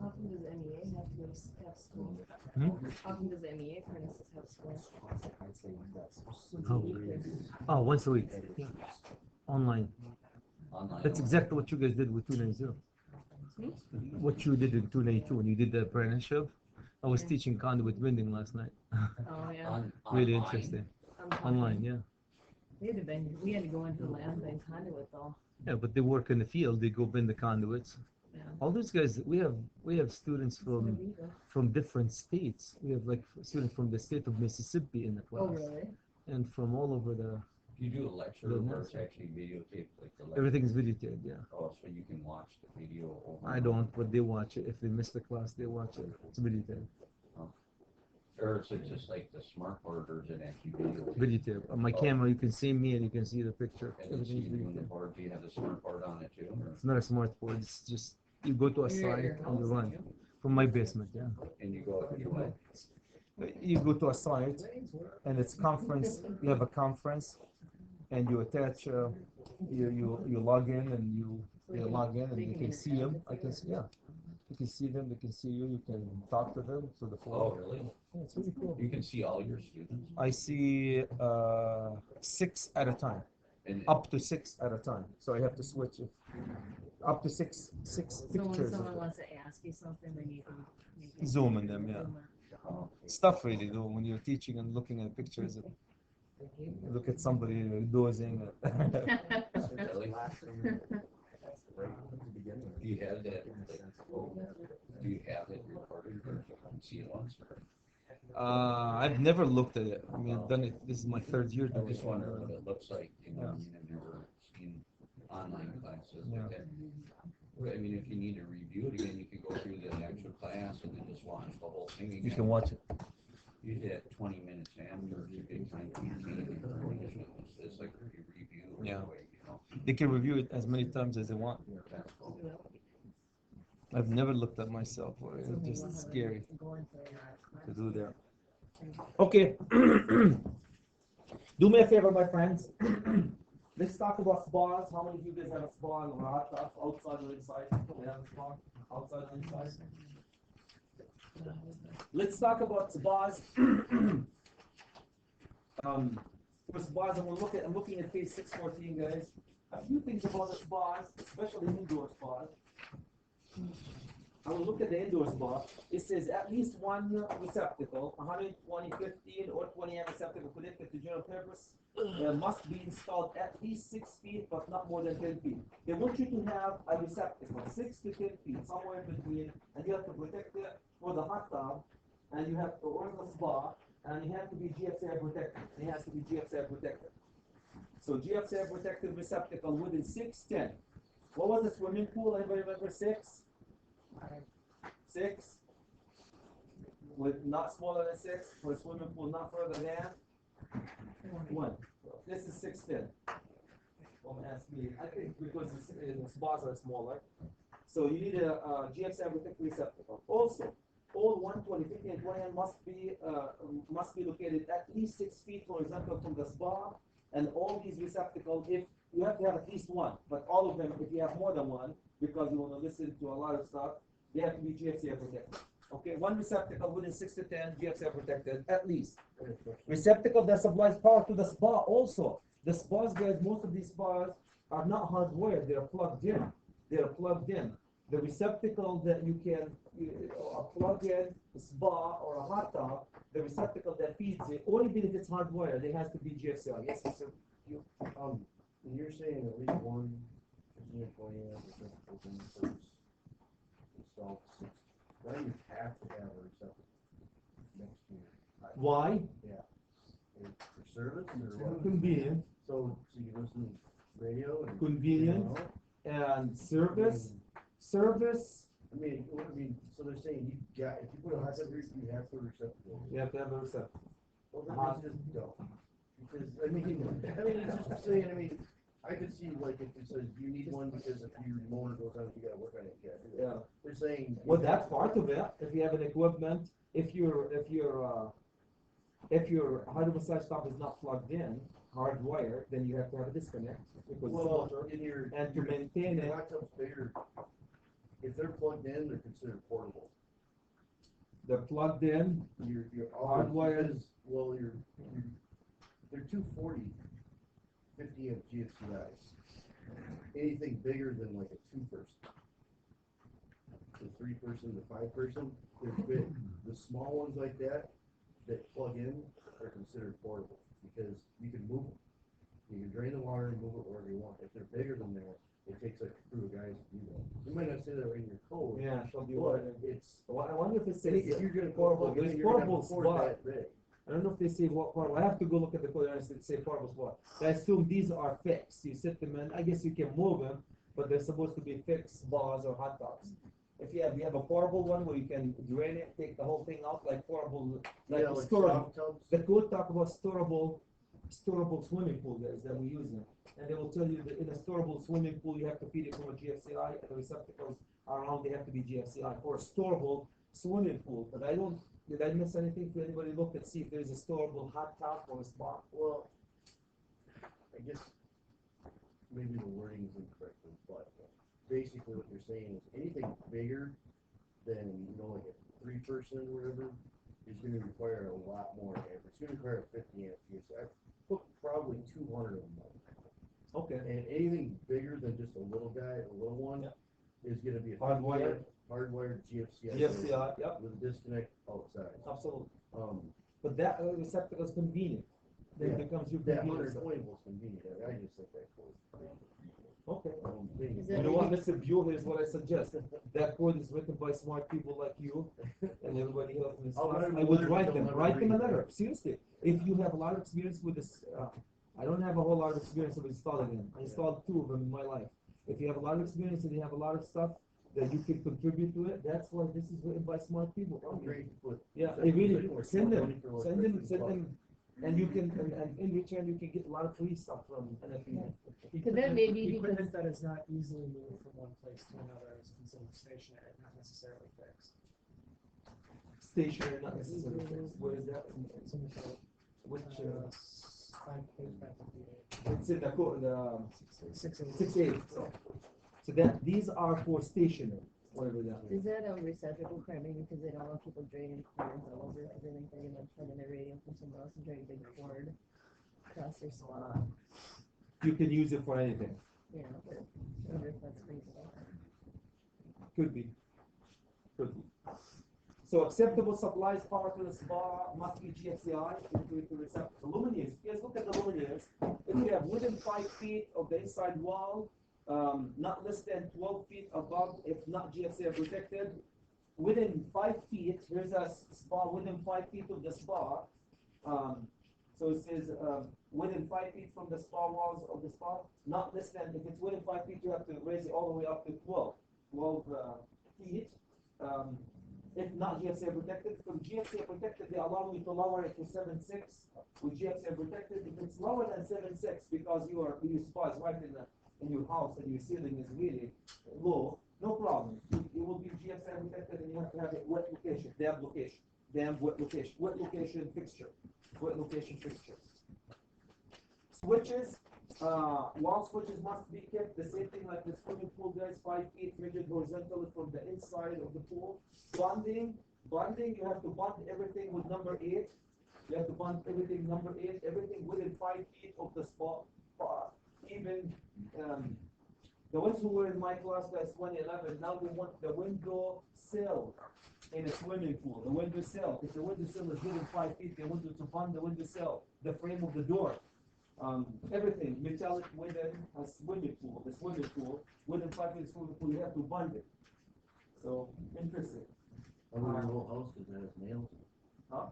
How often does MEA have to have school? Hmm? How often does MEA apprentices have school? Oh, once a week. Yeah. Online. Online. That's exactly what you guys did with 290. What you did in 292 when you did the apprenticeship. I was Yeah. teaching conduit bending last night. Oh, yeah. Really Online. interesting. I'm Online, talking- yeah. we had to go into the lab and conduit though. Yeah, but they work in the field. They go bend the conduits. Yeah. All those guys, we have students from different states. We have like students from the state of Mississippi in the class, Oh, really? and from all over the You do a lecture The where next it's actually videotaped, like the lecture? Everything's videotaped, yeah. Oh, so you can watch the video over. I don't, but they watch it. If they miss the class, they watch it. It's videotaped. Or is it just like the smart board, or is it actually videotaped? Videotape. On my camera, you can see me and you can see the picture. And then see Everything's you doing the videotaped. board, do you have the smart board on it too, or? It's not a smart board. It's just you go to a site and you run from my basement. Yeah. And you go, you what? You go to a site and it's conference. You have a conference and you attach. You log in and you log in and you can see them. I can see. Yeah. You can see them. They can see you. You can talk to them through the phone. Oh, really? Yeah, it's really cool. You can see all your students? I see 6 at a time. And Up to 6 at a time. So I have to switch it. Up to six So when pictures. someone wants to ask you something, then you can Zoom in them, yeah. zoom in. oh, Stuff really though, when you're teaching and looking at pictures, you look at somebody dozing. really? Do you have that, like, do you have it recorded, or you can see it once, or? I've never looked at it. I mean, I've done it. This is my 3rd year I doing just it. wonder what it looks like, you know, Yeah. I mean, I've never seen online classes Yeah. like that. Well, I mean, if you need to review it again, you can go through the actual class and then just watch the whole thing again. You can watch it. Usually at 20 minutes after, it's a big time to change. It's like a review or Yeah. way, you know. They can review it as many times as they want. That's cool. I've never looked at myself. It's So just we'll have scary it going for to do that. Okay. Do me a favor, my friends. Let's talk about spas. How many of you guys have a spa or a hot tub, outside or inside? We have a spa, outside or inside? Let's talk about spas. For spas, I'm looking at page 614, guys. A few things about the spas, especially indoor spas. I will look at the indoor spa. It says at least one receptacle, 120, 15, or 20 amp receptacle connected to general purpose must be installed at least 6 feet, but not more than 10 feet. They want you to have a receptacle, 6 to 10 feet, somewhere in between, and you have to protect it for the hot tub, and you have to order the spa, and you have to be GFCI protected. It has to be GFCI protected. So GFCI protected receptacle within 6, 10. What was the swimming pool? Anybody remember 6? 6 with not smaller than 6 for a swimming pool, not further than 1. This is 610. Don't ask me. I think because the spas are smaller. So you need a GFCI protected receptacle. Also, all 120, 50, and 20 must be located at least 6 feet, for example, from the spa. And all these receptacles, if you have to have at least one, but all of them, if you have more than one, because you want to listen to a lot of stuff, they have to be GFCI protected. Okay, one receptacle within 6 to 10 GFCI protected, at least. Receptacle that supplies power to the spa also. The spas, guys, most of these spas are not hardwired, they're plugged in. They're plugged in. The receptacle that you can plug in a spa or a hot tub, the receptacle that feeds it, only if it's hardwired, it has to be GFCI. Yes, sir. When you're saying at least one, 15 or 20 amp receptacle in the first installed 6, why do you have to have a receptacle next to your Why? for service or what? Convenient. So you can listen to radio and Convenient. you know, And service. I mean, so they're saying you got, if you put a hot tub here, you have to have a receptacle. You have to have a receptacle. Well, that's just dumb. Because, I mean, it's just saying, I could see like if it says you need one because if your motor goes out, you gotta work on it, you can't do it. Yeah. They're saying. Well, that's part of it. If you have an equipment, if your hydro massage tub is not plugged in, hardwired, then you have to have a disconnect because Well, motor. in your. And to maintain your it. hot tub's bigger. If they're plugged in, they're considered portable. They're plugged in. You're Hardwired. because, well, they're 240, 50 amp GFCIs. Anything bigger than like a 2-person, the 3-person, the 5-person, they're big. The small ones like that plug in are considered portable because you can move them. You can drain the water and move it wherever you want. If they're bigger than that, it takes a crew of guys to do that. You might not say that right in your code. Yeah, so But it's, I wonder if it says if you're gonna portable. plug in, There's you're gonna have portable to afford spa. that big. I don't know if they say what part. I have to go look at the code and say portables what. I assume these are fixed. You set them in. I guess you can move them, but they're supposed to be fixed bars or hot tubs. If you have a portable one where you can drain it, take the whole thing out like portable, like Yeah, like storable. soft tubs. The code talk about storable swimming pool guys that we use them. And they will tell you that in a storable swimming pool you have to feed it from a GFCI and the receptacles around they have to be GFCI for a storable swimming pool. But did I miss anything? Did anybody look and see if there's a storable hot tub or a spa? Well, I guess maybe the wording is incorrect, but basically what you're saying is anything bigger than, like a 3-person or whatever is gonna require a lot more amp. It's gonna require a 50 amp fuse. I put probably 200 of them on. Okay. And anything bigger than just a little guy, a little one, is gonna be a Hardwired. hardwired GFCI. GFCI, yep. With a disconnect outside. Absolutely. Um, But that receptacle is convenient. Then Yeah, it becomes your that convenience. 120 volts convenient. I just think that code. Okay. Is You that know what, Mr. Buell, here's what I suggest. That code is written by smart people like you and everybody else in this I'll class. write 'em a I would letter, write tell them, them to write them a read it. letter, seriously. If you have a lot of experience with this, I don't have a whole lot of experience of installing them. I installed 2 of them in my life. If you have a lot of experience and you have a lot of stuff that you can contribute to it, that's why this is written by smart people. Great. Yeah, Send it really, them. send them, Send send them. And you can, and in return, you can get a lot of free stuff from NFB. Could that maybe because Equipment that is not easily moved from one place to another is considered stationary, not necessarily fixed. Stationary, not necessarily fixed. Where is that? It's in the code. Which, Page 558. it's in the code, the 680. 6.8. So that, these are for stationary, whatever that is. is that a receptacle cramming because they don't want people draining cords all over because they think they're gonna plug in their radio from somewhere else and drag a big cord across their slot. You can use it for anything. Yeah, but I wonder if that's feasible. Could be. Could be. So acceptable supplies power to the spa must be GFCI to receptacle. Luminaires, yes, look at the luminaires. If you have within 5 feet of the inside wall, not less than 12 feet above, if not GFCI protected, within 5 feet, here's a spa within 5 feet of the spa. So it says within 5 feet from the spa walls of the spa, not less than, if it's within 5 feet, you have to raise it all the way up to 12 feet. If not GFCI protected, from GFCI protected, they allow you to lower it to 7.6 with GFCI protected. If it's lower than 7.6 because your spa is right in your house and your ceiling is really low, no problem. It will be GFCI protected and you have to have it wet location, damp wet location fixture. Switches, wall switches must be kept the same thing like the swimming pool guys, 5 feet rigid horizontally from the inside of the pool. Bonding, you have to bond everything with number 8. You have to bond everything number 8, everything within 5 feet of the spot. Even the ones who were in my class, guys, 2011, now they want the window sill in a swimming pool. The window sill. If the window sill is within 5 feet, they want you to bond the window sill, the frame of the door. Everything metallic within a swimming pool. The swimming pool within 5 feet of the swimming pool, you have to bond it. So interesting. I wonder your whole house because it has nails. Huh?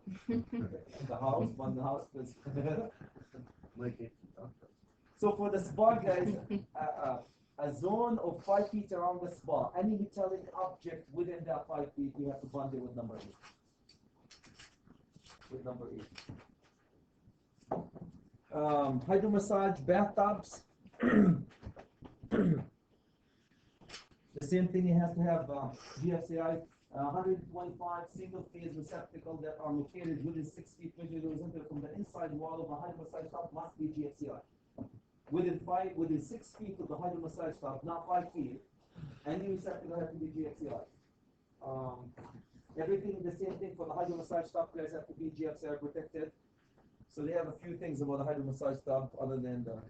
The house, bond the house. Like it. So for the spa, guys, a zone of 5 feet around the spa, any metallic object within that 5 feet, you have to bond it with number 8. With number 8. Hydro massage bathtubs. The same thing, it has to have GFCI 125 single phase receptacle that are located within 6 feet horizontal from the inside wall of a hydro massage tub must be GFCI. Within 6 feet of the hydro massage tub, not 5 feet, any receptacle has to be GFCI. Everything the same thing for the hydro massage tub, guys, have to be GFCI protected. So they have a few things about the hydro massage tub other than the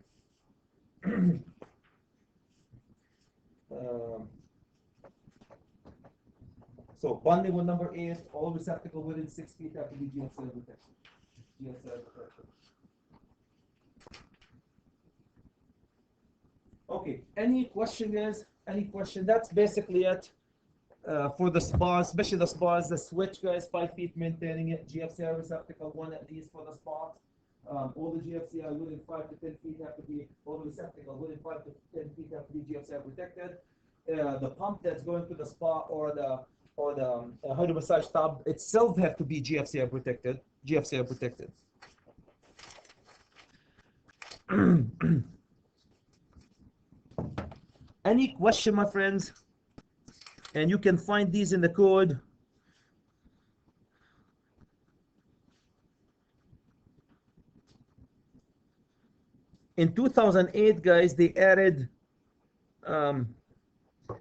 so bonding with number 8, all receptacle within 6 feet have to be GFCI protected. GFCI protected. Okay, any question, guys? Any question? That's basically it. for the spas, especially the spas, the switch guys, 5 feet maintaining it. GFCI receptacle, one at least for the spas. All the GFCI within 5 to 10 feet have to be, all the receptacle within 5 to 10 feet have to be GFCI protected. The pump that's going to the spa or the hydro massage tub itself have to be GFCI protected. GFCI protected. Any question, my friends? And you can find these in the code. In 2008, guys, they added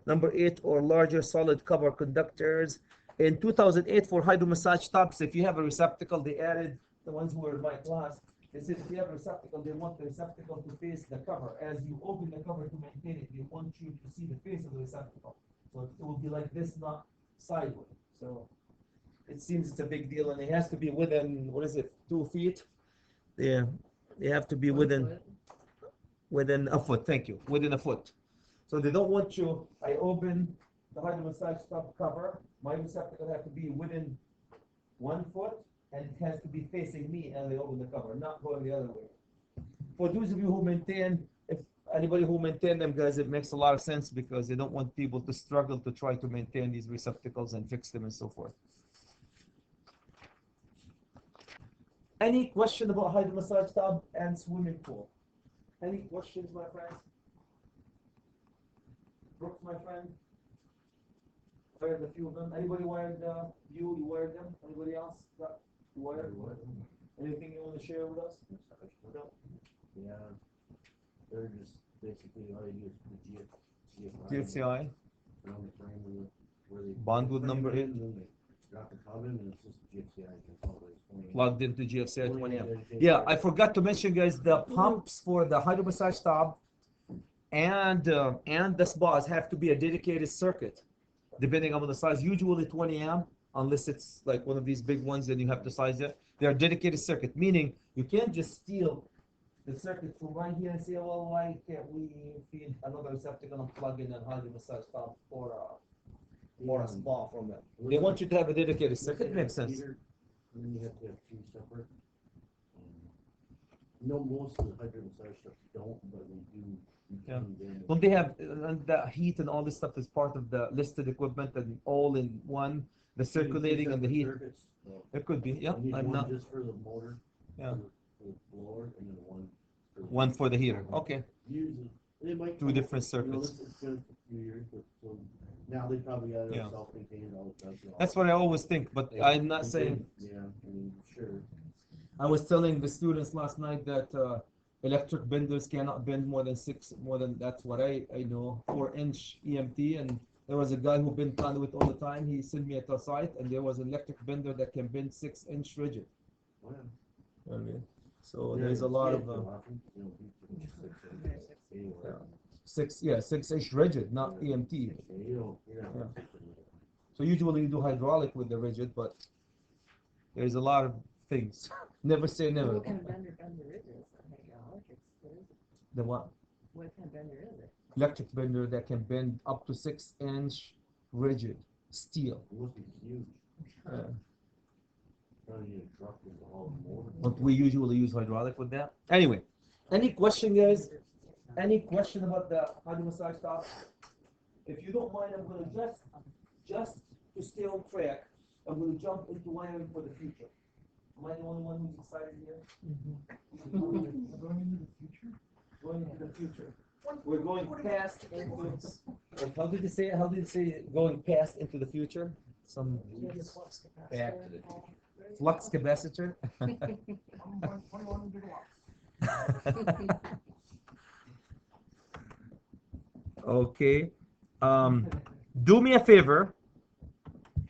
number 8 or larger solid cover conductors. In 2008, for hydro massage tubs, if you have a receptacle, they added, the ones who were in my class, they said if you have a receptacle, they want the receptacle to face the cover. As you open the cover to maintain it, they want you to see the face of the receptacle. So it will be like this, not sideways. So it seems it's a big deal, and it has to be within, what is it, 2 feet? Yeah, they have to be within a foot. Thank you, within a foot. So they don't want you. I open the hydro massage tub cover. My receptacle has to be within 1 foot, and it has to be facing me as I open the cover, not going the other way. For those of you who maintain, if anybody who maintain them, guys, it makes a lot of sense because they don't want people to struggle to try to maintain these receptacles and fix them and so forth. Any question about hydro massage tub and swimming pool? Any questions, my friends? Brooks, my friend? Wired a few of them. Anybody wired you wired them? Anybody else got wired? Anything you want to share with us? No? Yeah, they're just basically all you use the GFCI. on the frame where they Bondwood frame number it 8. in, and then they drop the tub in, and it's just GFCI control. Plugged into GFCI 20 amp. Yeah, I forgot to mention, guys, the pumps for the hydro massage tub and the spas have to be a dedicated circuit, depending on the size. Usually 20 amp, unless it's like one of these big ones, then you have to size it. They are dedicated circuit, meaning you can't just steal the circuit from right here and say, well, why can't we feed another receptacle and plug in a hydro massage tub or a spa from them? They want you to have a dedicated circuit. Makes sense. And then you have to have 2 separate. No, most of the hydro massage stuff don't, but we do. Yeah. Don't they have the heat and all this stuff is part of the listed equipment and all in one, the circulating and the heat? It could be, yeah. I'm not. Just for the motor. Yeah. For the blower, and then one for the heater. Okay. Usually, they might 2 different circuits. It's been a few years, but so now they probably got it Yeah. self-contained all the stuff. That's what I always think, but I'm not saying. Yeah, I mean, sure. I was telling the students last night that electric benders cannot bend more than that's what I know, 4-inch EMT, and there was a guy who bent conduit all the time. He sent me at a site, and there was an electric bender that can bend 6-inch rigid. Wow. You know what I mean? So there's a lot of 6-inch rigid, not EMT. Yeah. So usually you do hydraulic with the rigid, but there's a lot of things. Never say never. What kind of bender is it? Hydraulic? The what? What kind of bender is it? Electric bender that can bend up to 6-inch rigid steel. It must be huge. But we usually use hydraulic with that. Anyway, any question, guys? Any question about the hydro massage tub? If you don't mind, I'm going to just to stay on track, I'm going to jump into wiring for the future. Am I the only one who's excited here? Going into the future? Going into the future. We're going past into. How did they say it? How did they say it? Going past into the future? Some back to the flux capacitor. Okay. Do me a favor,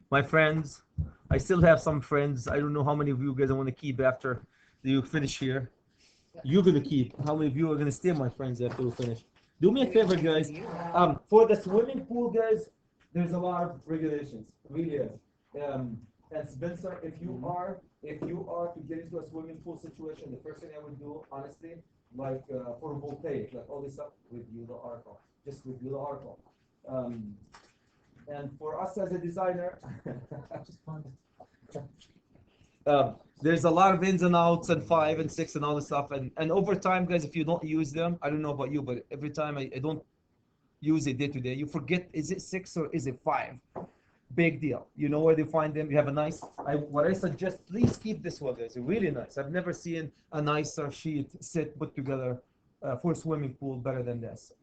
my friends. I still have some friends. I don't know how many of you guys I want to keep after you finish here. You're gonna keep. How many of you are gonna stay, my friends, after we finish? Do me a favor, guys. For the swimming pool, guys, there's a lot of regulations. Really is. And Spencer, if you are to get into a swimming pool situation, the first thing I would do, honestly, like photovoltaic, like all this stuff, review the article. Just review the article. And for us as a designer, Just fun. there's a lot of ins and outs and 5 and 6 and all this stuff. And over time, guys, if you don't use them, I don't know about you, but every time I don't use it day to day, you forget, is it 6 or is it 5? Big deal. You know where to find them. You have a nice, what I suggest, please keep this one, guys. Really nice. I've never seen a nicer sheet set put together for a swimming pool better than this.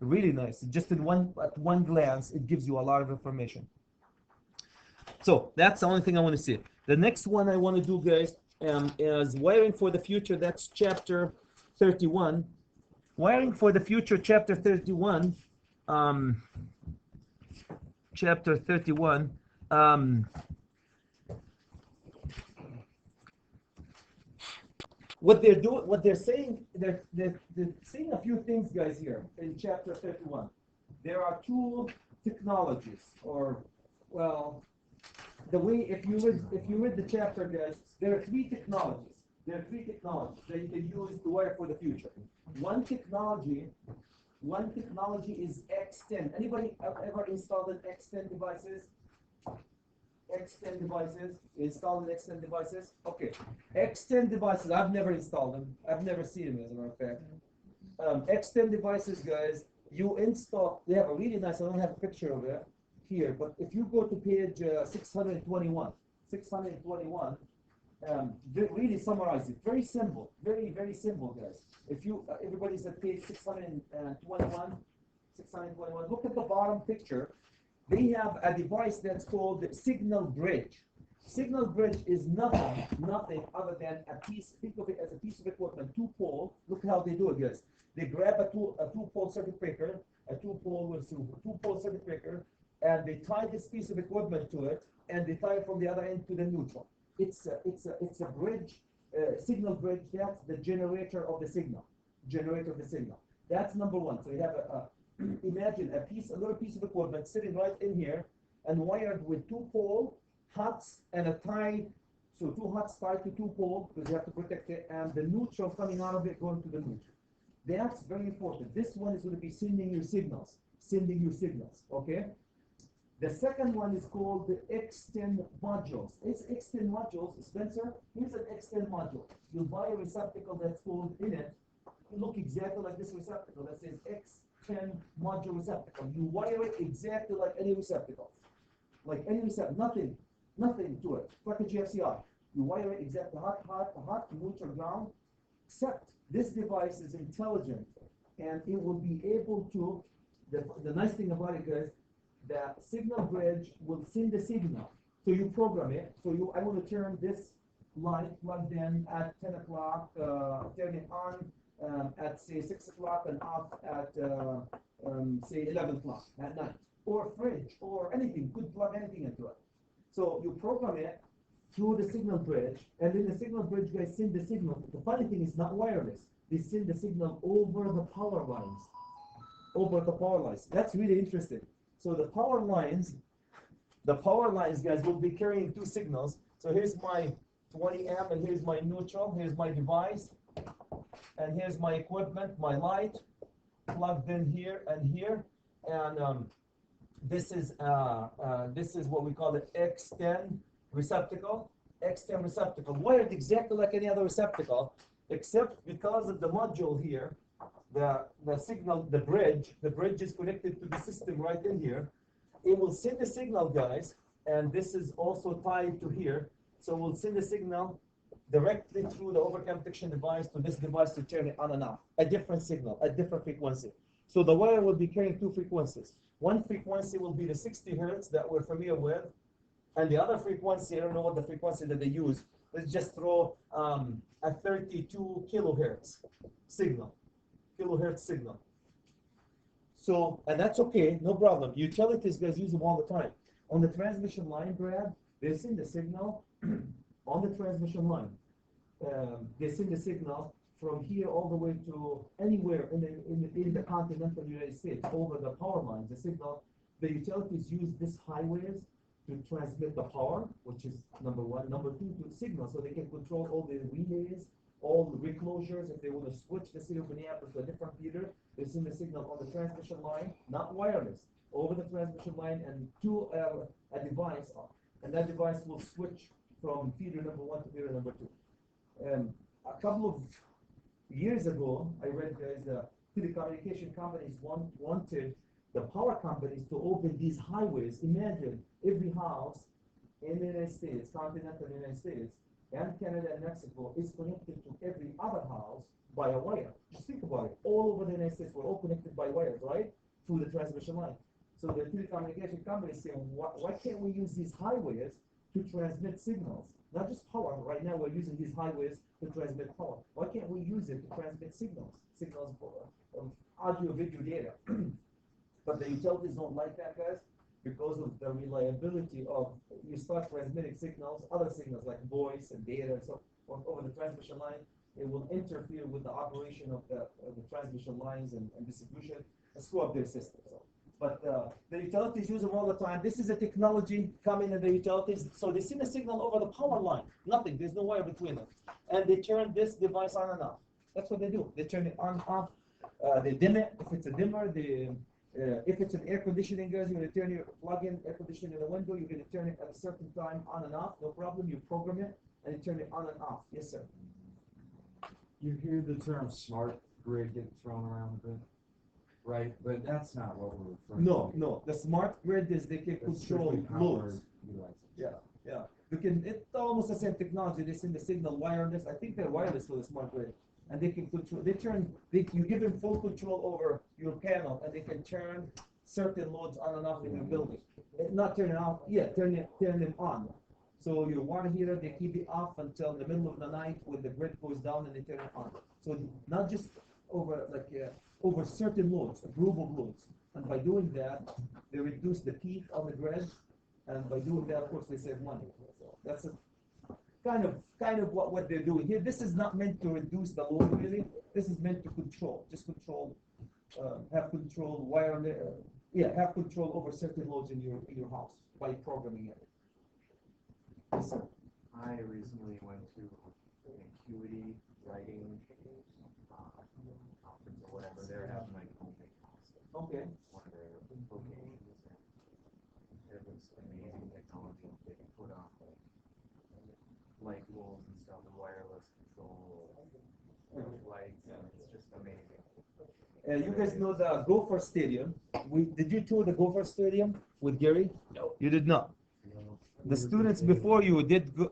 Really nice. Just at one glance, it gives you a lot of information. So that's the only thing I want to see. The next one I want to do, guys, is wiring for the future. That's chapter 31. Wiring for the future, chapter 31. Chapter 31. What they're doing, what they're saying, they're saying a few things, guys, here in chapter 31. There are two technologies, or well, the way if you read the chapter, guys, there are three technologies. There are three technologies that you can use to wire for the future. One technology is X10. Anybody ever installed an X10 devices? X10 devices, installed X10 devices? Okay. X10 devices, I've never installed them. I've never seen them, as a matter of fact. X10 devices, guys, you install, they have a really nice, I don't have a picture of it here, but if you go to page 621, they really summarize it. Very simple, very, very simple, guys. If you, everybody's at page 621, look at the bottom picture. They have a device that's called signal bridge. Signal bridge is nothing other than a piece, think of it as a piece of equipment, two-pole. Look how they do it, guys. They grab a two-pole circuit breaker, two-pole circuit breaker, and they tie this piece of equipment to it, and they tie it from the other end to the neutral. It's a bridge, signal bridge. That's the generator of the signal. That's number one. So you have imagine a little piece of equipment sitting right in here and wired with two-pole huts and a tie. So two huts tied to two-pole because you have to protect it, and the neutral coming out of it going to the neutral. That's very important. This one is going to be sending your signals. Okay. The second one is called the X10 modules. It's X10 modules, Spencer. Here's an X10 module. You'll buy a receptacle that's called in it. It look exactly like this receptacle that says X10 module receptacle. You wire it exactly like any receptacle. Nothing to it. Like a GFCI. You wire it exactly hot, neutral, ground. Except this device is intelligent and it will be able to, the nice thing about it, guys, the signal bridge will send the signal. So you program it. So I want to turn this light plugged in at 10 o'clock, turn it on at say 6 o'clock and off at say 11 o'clock at night. Or fridge or anything, could plug anything into it. So you program it through the signal bridge, and then the signal bridge guys send the signal. The funny thing is not wireless. They send the signal over the power lines. That's really interesting. So the power lines, guys, will be carrying two signals. So here's my 20 amp, and here's my neutral. Here's my device, and here's my equipment, my light, plugged in here and here, and this is what we call the X10 receptacle. X10 receptacle, wired exactly like any other receptacle, except because of the module here. The signal, the bridge is connected to the system right in here. It will send the signal, guys, and this is also tied to here. So we'll send the signal directly through the overcam protection device to this device to turn it on and off. A different signal, a different frequency. So the wire will be carrying two frequencies. One frequency will be the 60 hertz that we're familiar with, and the other frequency, I don't know what the frequency that they use. Let's just throw a 32 kilohertz signal. So, and that's okay, no problem. Utilities guys use them all the time. On the transmission line, Brad, they send the signal on the transmission line. They send the signal from here all the way to anywhere in the continental United States over the power lines. The signal, the utilities use these highways to transmit the power, which is number one. Number two, to signal, so they can control all the relays, all the reclosures. If they want to switch the city of Minneapolis to a different feeder, they send the signal on the transmission line, not wireless. over the transmission line and to a device, and that device will switch from feeder number 1 to feeder number 2. A couple of years ago, I read the telecommunication companies wanted the power companies to open these highways. Imagine every house in the United States, continental United States, and Canada and Mexico is connected to every other house by a wire. Just think about it. All over the United States, we're all connected by wires, right? Through the transmission line. So the telecommunication companies say, why can't we use these highways to transmit signals? Not just power. Right now, we're using these highways to transmit power. Why can't we use it to transmit signals? Signals for audio, video data. But the utilities don't like that, guys, because of the reliability of, you start transmitting signals, other signals like voice and data and so on over the transmission line, it will interfere with the operation of the transmission lines and distribution and screw up their system. So, but the utilities use them all the time. This is a technology coming in the utilities. So they send a signal over the power line. Nothing. There's no wire between them. And they turn this device on and off. That's what they do. They turn it on, off. They dim it. If it's a dimmer, if it's an air conditioning, guys, you're going to turn your plug-in air conditioning in the window. You're going to turn it at a certain time on and off. No problem. You program it and you turn it on and off. Yes, sir. You hear the term smart grid get thrown around a bit, right? But that's not what we're referring No, to. no. The smart grid is they can That's control strictly power loads. utilization. Yeah. It's almost the same technology. They send the signal wireless. I think they're wireless for the smart grid. And they can control, you give them full control over your panel, and they can turn certain loads on and off in your building. Not turn it off, turn them on. So your water heater, they keep it off until the middle of the night when the grid goes down and they turn it on. So not just over certain loads, a group of loads. And by doing that, they reduce the peak on the grid, and by doing that, of course, they save money. So that's kind of what they're doing here. This is not meant to reduce the load, really. This is meant to control, have control have control over certain loads in your house by programming it. Yes, sir. I recently went to an Acuity writing conference or whatever. They're having like open house. Okay. One of their locations. And it was amazing technology they can put on light bulbs and stuff and wireless control lights. And it's just amazing. You guys know the Gopher Stadium. Did you tour the Gopher Stadium with Gary? No. You did not. The students before you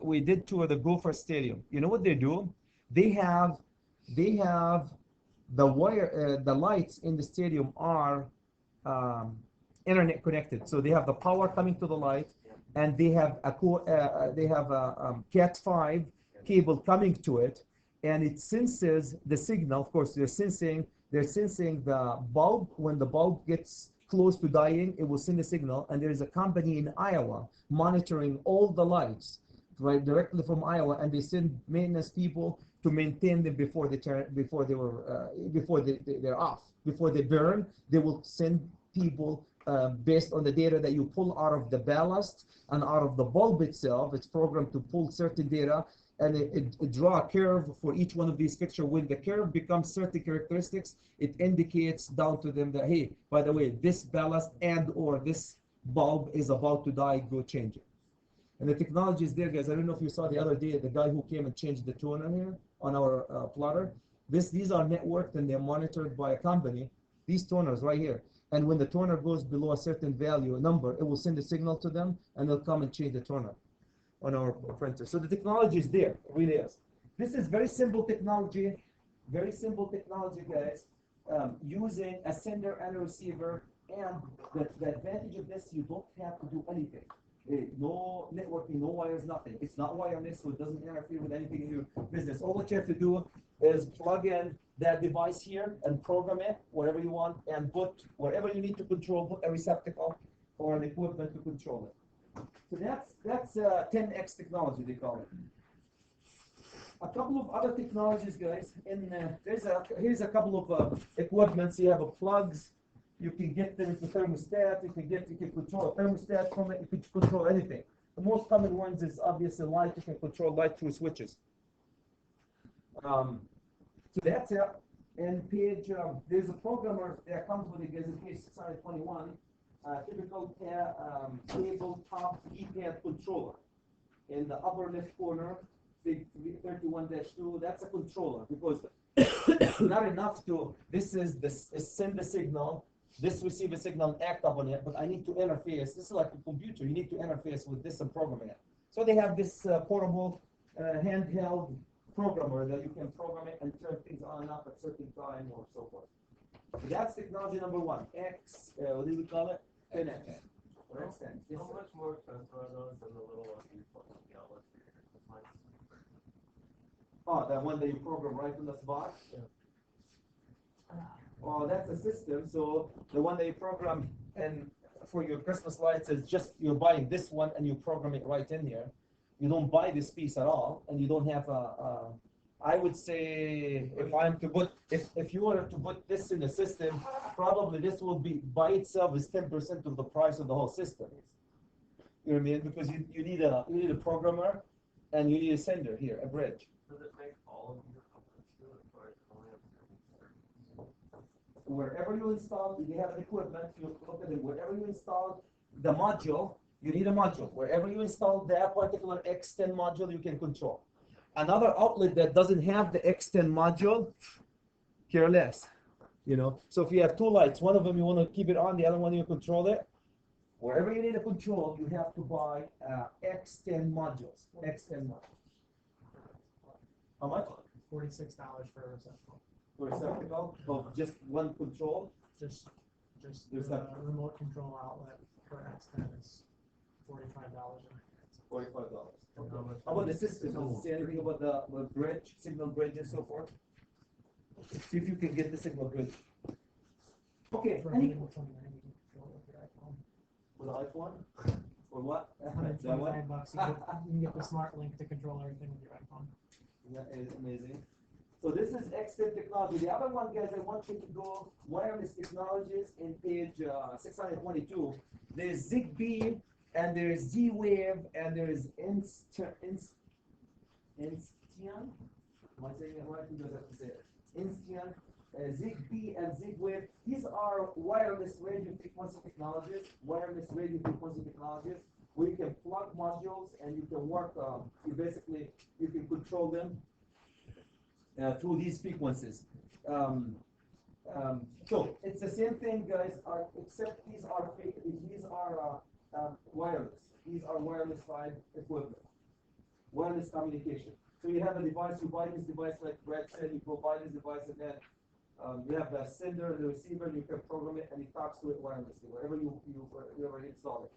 we did tour the Gopher Stadium. You know what they do? They have the wire, the lights in the stadium are internet connected. So they have the power coming to the light, and they have a Cat5 cable coming to it, and it senses the signal. Of course, they're sensing the bulb. When the bulb gets close to dying, it will send a signal, and there is a company in Iowa monitoring all the lights right directly from Iowa, and they send maintenance people to maintain them before they're off. Before they burn, they will send people based on the data that you pull out of the ballast and out of the bulb itself. It's programmed to pull certain data, and it draw a curve for each one of these fixtures. When the curve becomes certain characteristics, it indicates down to them that, hey, by the way, this ballast and or this bulb is about to die, go change it. And the technology is there, guys. I don't know if you saw the other day, the guy who came and changed the toner here on our plotter. These are networked and they're monitored by a company, these toners right here. And when the toner goes below a certain value, a number, it will send a signal to them, and they'll come and change the toner on our printer. So the technology is there, it really is. This is very simple technology, guys, using a sender and a receiver. And the advantage of this, you don't have to do anything. No networking, no wires, nothing. It's not wireless, so it doesn't interfere with anything in your business. All that you have to do is plug in that device here and program it whatever you want, and put whatever you need to control, put a receptacle or an equipment to control it. So that's 10x technology, they call it. A couple of other technologies, guys. Here's a couple of equipments. You have plugs. You can get them into thermostat. You can control a thermostat from it. You can control anything. The most common ones is obviously light. You can control light through switches. So that's it. And page, there's a programmer that comes with it, guys, in page 621. typical tabletop keypad controller. In the upper left corner, big 31-2, that's a controller because not enough to, this is send the signal, this receive a signal and act upon it, but I need to interface. This is like a computer, you need to interface with this and program it. So they have this portable handheld programmer that you can program it and turn things on and off at certain time or so forth. So that's technology number one. What do we call it? NX. Or X10. Yes, How sir. much more expensive are those than the little ones you put in the outlets for your lights? Oh, that one that you program right in the box? Oh, that's a system. So the one that you program and for your Christmas lights is just you're buying this one and you program it right in here. You don't buy this piece at all, and you don't have I would say if you were to put this in the system, probably this will be by itself is 10% of the price of the whole system. You know what I mean? Because you need a programmer and you need a sender here, a bridge. Does it make all of your outlets do it, or is it only up to Wherever you install, if you have an equipment, you look at it, wherever you install the module, you need a module. Wherever you install that particular X10 module, you can control. Another outlet that doesn't have the X10 module, care less. You know, so if you have two lights, one of them you want to keep it on, the other one you control it. Wherever you need a control, you have to buy X10 modules. X10 modules. How much? $46 for a receptacle. For receptacle of just one control. Just the Receptacle. remote control outlet for X10 is $45. $45. And how much? How about the system? Does it say anything about the bridge, signal bridge and so forth? See if you can get the signal bridge. Okay, For any, $129, you can control it with your iPhone. with the iPhone? Or what? That one? $125, you can get the smart link to control everything with your iPhone. That is amazing. So this is X10 technology. The other one, guys, I want you to go wireless technologies in page 622. There's ZigBee, and there's Z-Wave, and there's Insteon. Am I saying it right? Who does have to say it? Insteon, ZigBee, and Z-Wave. These are wireless radio frequency technologies. Wireless radio frequency technologies where you can plug modules and you can work. You can control them through these frequencies. So it's the same thing, guys, except these are fake. These are wireless. These are wireless side equipment. Wireless communication. So you have a device, you buy this device like Brad said, you go buy this device and then you have the sender, the receiver, and you can program it and it talks to it wirelessly, wherever you ever install it.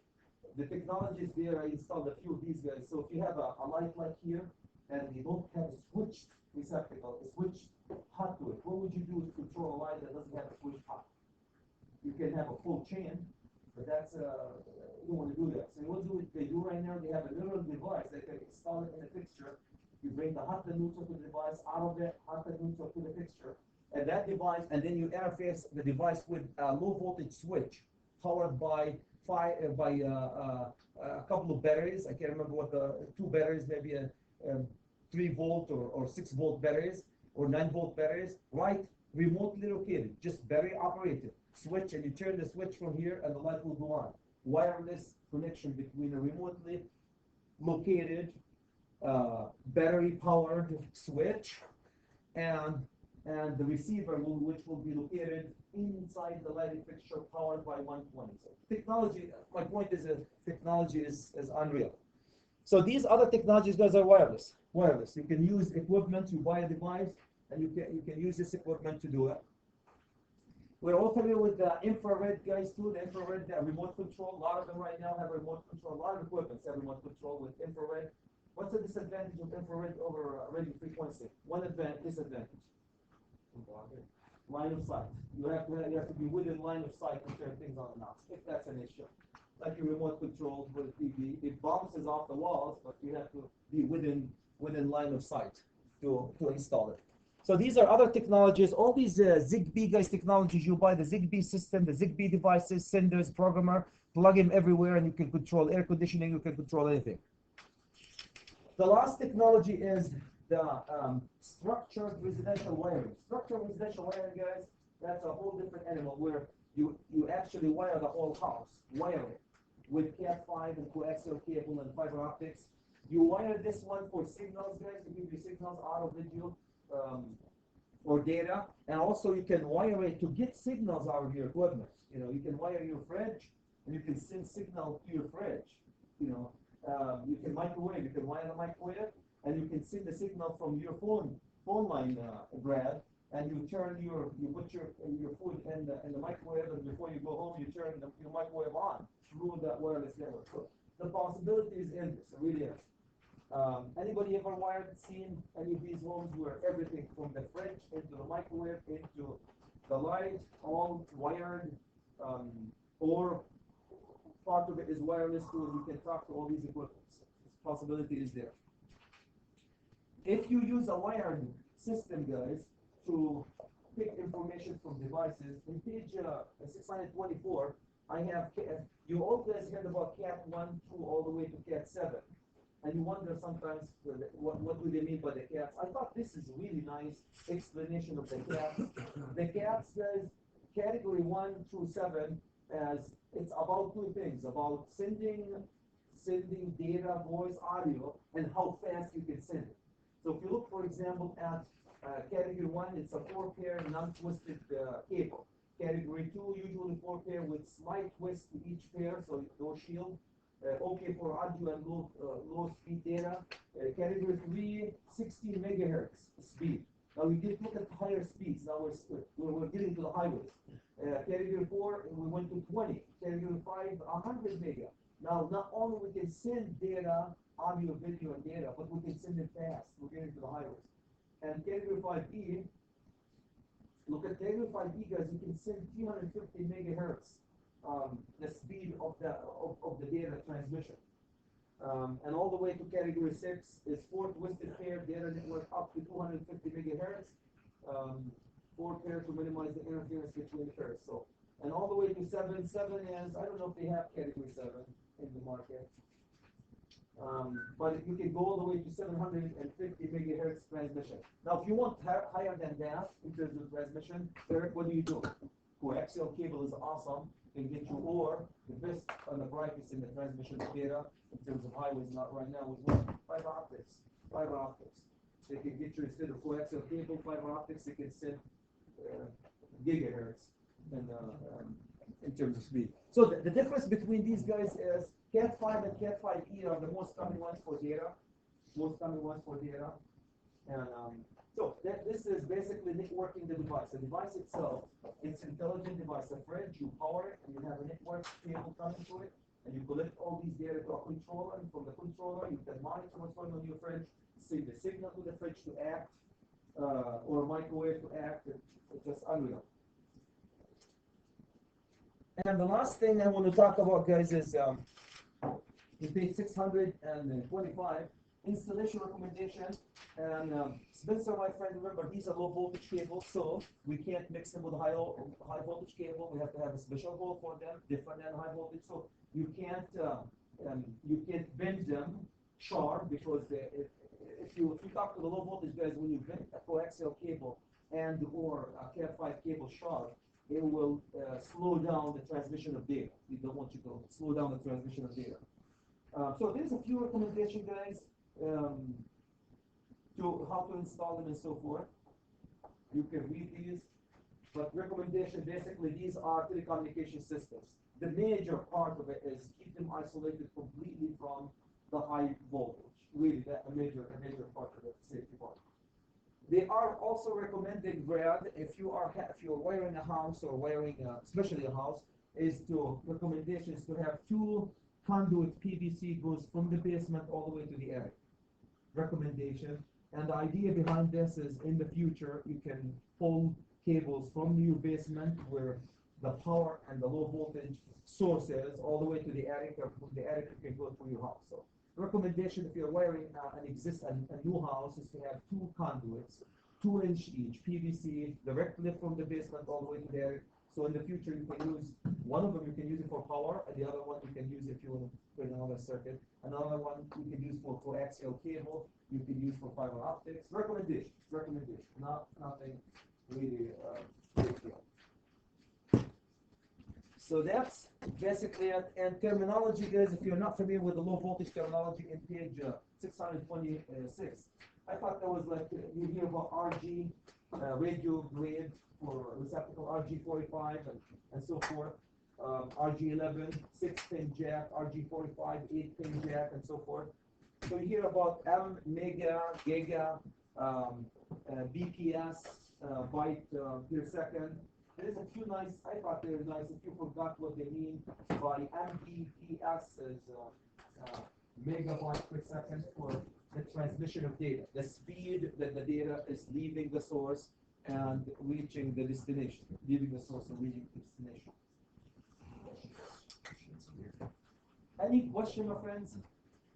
The technology is there. I installed a few of these guys. So if you have a light like here and you don't have a switch receptacle, a switch hot to it, what would you do to control a light that doesn't have a switch hot? You can have a full chain, but that's you don't want to do that. So what they do right now, they have a little device that can install it in a fixture. You bring the hot and neutral to the device, out of it, hot and neutral to the fixture, and that device, and then you interface the device with a low voltage switch powered by a couple of batteries. I can't remember what the two batteries, maybe a 3 volt or 6 volt batteries or 9 volt batteries, right? Remotely located, just battery operated. Switch, and you turn the switch from here and the light will go on. Wireless connection between a remotely located battery powered switch and the receiver which will be located inside the lighting fixture powered by 120. So technology, my point is that technology is unreal. So these other technologies, guys, are wireless. Wireless. You can use equipment, you buy a device, and you can use this equipment to do it. We're all familiar with the infrared, guys, too. The infrared remote control. A lot of them right now have remote control. A lot of equipment have remote control with infrared. What's the disadvantage of infrared over radio frequency? One disadvantage. Line of sight. You have to be within line of sight to turn things on and off, if that's an issue. Like your remote control with TV, it bounces off the walls, but you have to be within line of sight to install it. So these are other technologies. All these ZigBee, guys, technologies, you buy the ZigBee system, the ZigBee devices, senders, programmer, plug them everywhere, and you can control air conditioning, you can control anything. The last technology is the structured residential wiring. Structured residential wiring, guys, that's a whole different animal where you actually wire the whole house, wire it with Cat5 and coaxial cable and fiber optics. You wire this one for signals, guys, to give you signals out of video or data, and also you can wire it to get signals out of your equipment. You know, you can wire your fridge and you can send signal to your fridge. You know, you can microwave, you can wire the microwave, and you can send the signal from your phone line, Brad, and you put your food in the microwave, and before you go home, you turn your microwave on through that wireless network. So the possibility is endless, it really is. Anybody ever seen any of these homes where everything from the fridge into the microwave into the light, all wired, or part of it is wireless, so you can talk to all these equipment. This possibility is there. If you use a wired system, guys, to pick information from devices, in page 624, I have, you all guys heard about Cat 1 through all the way to Cat 7. And you wonder sometimes what do they mean by the cats. I thought this is a really nice explanation of the cats. The cats says category 1 through 7 as it's about two things, about sending data, voice, audio, and how fast you can send it. So if you look, for example, at category 1, it's a 4-pair non-twisted cable. Category 2, usually 4-pair with slight twist to each pair, so no shield. Okay for audio and low speed data. Category 3, 16 megahertz speed. Now we did look at higher speeds. Now we're getting to the highways. Category 4, we went to 20. Category 5, 100 mega. Now not only we can send data, audio, video, and data, but we can send it fast. We're getting to the highways. And category 5E, look at category 5E, guys. You can send 350 megahertz. The speed of the data transmission. And all the way to category 6 is 4 twisted pair data network up to 250 megahertz. 4 pair to minimize the interference between pairs. So, and all the way to 7. 7 is, I don't know if they have category 7 in the market. But you can go all the way to 750 megahertz transmission. Now, if you want higher than that in terms of transmission, Eric, what do? Coaxial cable is awesome. Can get you, or the best and the brightest in the transmission of data in terms of highways, not right now, is what? Fiber optics. Fiber optics. They can get you, instead of coaxial cable, fiber optics, they can send gigahertz in terms of speed. So the difference between these guys is Cat 5 and Cat 5E are the most common ones for data. Most common ones for data. And so this is basically networking the device. The device itself, it's an intelligent device. A fridge, you power it, and you have a network cable coming to it, and you collect all these data to a controller, and from the controller, you can monitor what's going on in your fridge, send the signal to the fridge to act, or microwave to act. It's just unreal. And the last thing I want to talk about, guys, is in page 625, installation recommendation. And Spencer, my friend, remember, he's a low voltage cable, so we can't mix them with high voltage cable. We have to have a special hole for them, different than high voltage. So you can't bend them sharp, because if you talk to the low voltage guys, when you bend a coaxial cable and or a Cat 5 cable sharp, it will slow down the transmission of data. We don't want you to slow down the transmission of data. So there's a few recommendations, guys. To how to install them and so forth. You can read these, but recommendation, basically these are telecommunication systems. The major part of it is keep them isolated completely from the high voltage. Really, that's a major part of the safety part. They are also recommending, Brad, if you're wiring a house or wiring especially a house, recommendations to have 2 conduit PVC goes from the basement all the way to the attic. Recommendation. And the idea behind this is, in the future, you can pull cables from your basement where the power and the low voltage source is, all the way to the attic, or from the attic you can go to your house. So recommendation, if you're wiring a new house, is to have 2 conduits, 2-inch each, PVC, directly from the basement all the way to the attic. So in the future, you can use one of them. You can use it for power, and the other one you can use if you want to put another circuit. Another one you can use for coaxial cable. You can use for fiber optics. Recommendation, nothing really big deal. So that's basically it. And terminology, guys, if you're not familiar with the low voltage terminology in page 626, I thought that was like, you hear about RG, radio grade for receptacle, RG45 and so forth. RG11, 6-pin jack, RG45, 8-pin jack, and so forth. So you hear about M, mega, giga, BPS, byte per second. There's a few nice, I thought they were nice, if you forgot what they mean by MBPS is megabyte per second for the transmission of data, the speed that the data is leaving the source and reaching the destination, leaving the source and reaching the destination. Any question, my friends?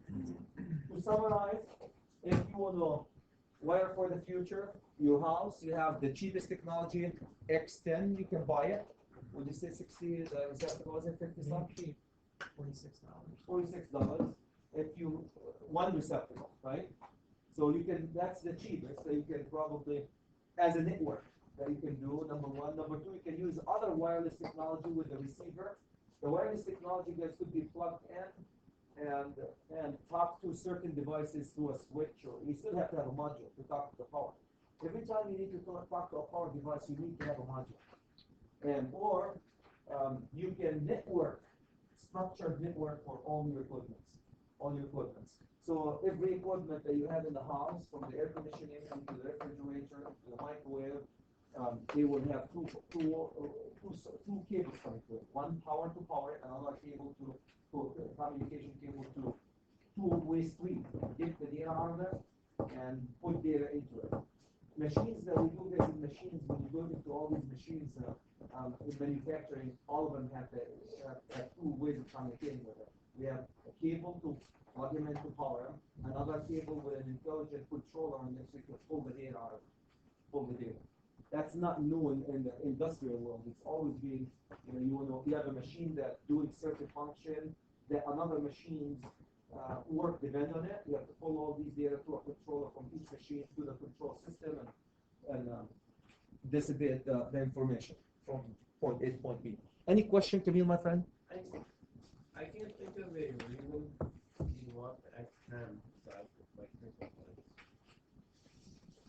To summarize, if you want to wire for the future, your house, you have the cheapest technology, X10, you can buy it. Would you say 60, the receptacle was it 50 something? Cheap, $46. $46. If you, one receptacle, right? So you can, that's the cheapest, so you can probably, as a network, that you can do, number one. Number two, you can use other wireless technology with the receiver. The wireless technology, guys, could be plugged in and talk to certain devices through a switch, or you still have to have a module to talk to the power. Every time you need to talk to a power device, you need to have a module. And or you can network, structured network for all your equipment. So every equipment that you have in the house, from the air conditioning to the refrigerator to the microwave, they will have two cables coming to it. One power to power, another cable to communication cable to two-way street. Get the data out of it and put data into it. Machines that we do this in machines, when you go into all these machines in manufacturing, all of them have two ways of communicating with it. We have a cable to plug them in to power them, another cable with an intelligent controller on it so you can pull the data out of it, pull the data. That's not new in the industrial world. It's always been, you have a machine that's doing certain function that another machine's work depends on it. You have to pull all these data to a controller from each machine to the control system and dissipate the information from point A to point B. Any question, Camille, my friend? I can't think of a reason you want the X10 besides like this one.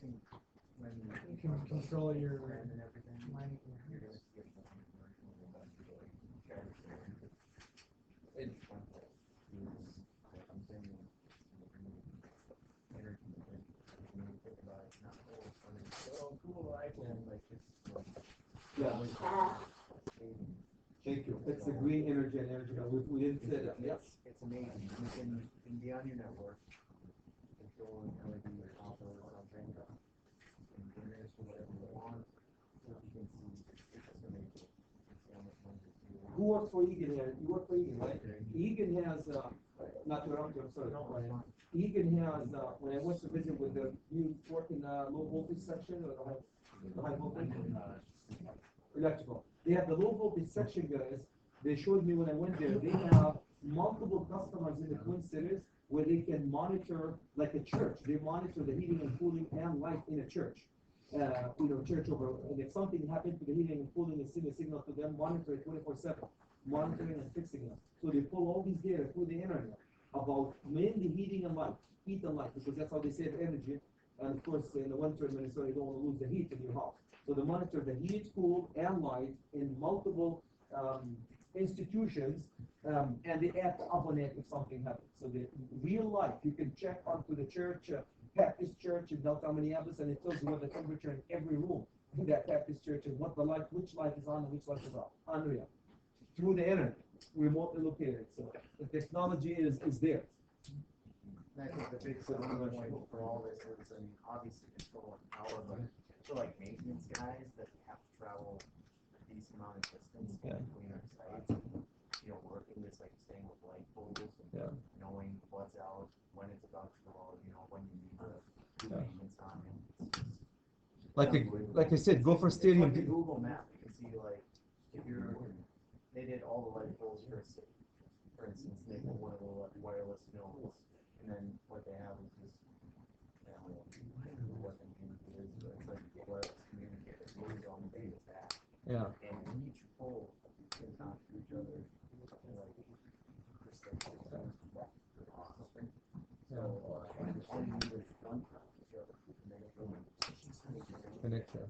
You can control your And everything. line. You're gonna skip the commercial eventually. It's fun. Like I'm saying, energy. When you think about it, not always funny. Oh, cool! I can like it's. Yeah. Thank you. It's the green energy and energy. We didn't say that. Yes. It's amazing. You can be on your network, control an LED or copper or something, and diminish to whatever you want. So you can see it's amazing. You can see how much money it's doing. Who works for Egan here? You work for Egan, right? Egan has, not to interrupt you, I'm sorry. Egan has, when I went to visit with the, you work in the low voltage section or the high voltage? Electrical. They have the low voltage section, guys. They showed me when I went there, they have multiple customers in the Twin Cities where they can monitor, like a church, they monitor the heating and cooling and light in a church. Church over, and if something happened to the heating and cooling, they send a signal to them, monitor it 24/7, monitoring and fixing it. So they pull all these data through the internet about mainly heating and light, heat and light, because that's how they save energy. And of course, in the winter in Minnesota, you don't want to lose the heat in your house. So they monitor the heat, cool, and light in multiple institutions, and they act upon it if something happens. So the real life, you can check onto the church, Baptist church in downtown Minneapolis, and it tells you what the temperature in every room in that Baptist church and what the light, which light is on and which light is off. Unreal. Through the internet, remotely located. So the technology is there. And I think the big selling point for all this is, I mean, obviously control and power, but for like maintenance guys that have to travel a decent amount of distance between our sites, working this like staying with light poles and knowing what's out, when it's about to go out, when you need to do maintenance on it. Like I said, go for stadium. It's like a Google map. You can see like if they did all the light poles for a city. For instance, they put one of the wireless nodes, and then what they have is just I don't know what the name is, but it's like wireless communicator. It goes on the data back. Yeah. And each pole can talk to each other. Like, Connection.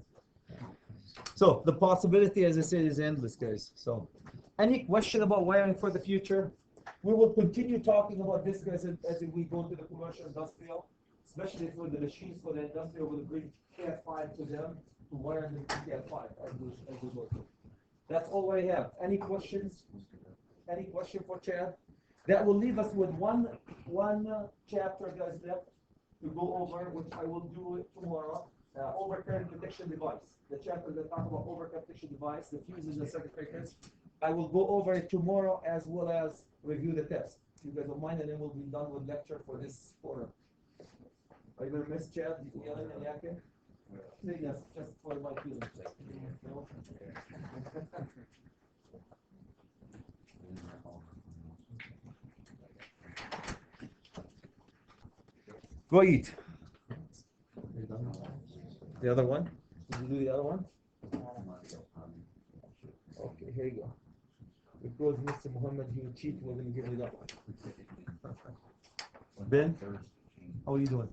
So the possibility, as I said, is endless, guys. So, any question about wiring for the future? We will continue talking about this, guys, as we go to the commercial industrial, especially for the machines for the industrial. We'll bring Cat5 to them to wire them to Cat5 as we go through. That's all I have. Any questions? Any question for Chad? That will leave us with one chapter, guys, left to go over, which I will do it tomorrow. Overcurrent protection device. The chapter that talks about overcurrent protection device, the fuses and circuit breakers. I will go over it tomorrow as well as review the test. You guys don't mind, and then we'll be done with lecture for this quarter. Are you gonna miss Chad yelling and yakking? Yes, just for my feelings. No? Go eat. The other one? Did you do the other one? Okay, here you go. It goes Mr. Muhammad, he will cheat, we're gonna give you that one. Ben, how are you doing?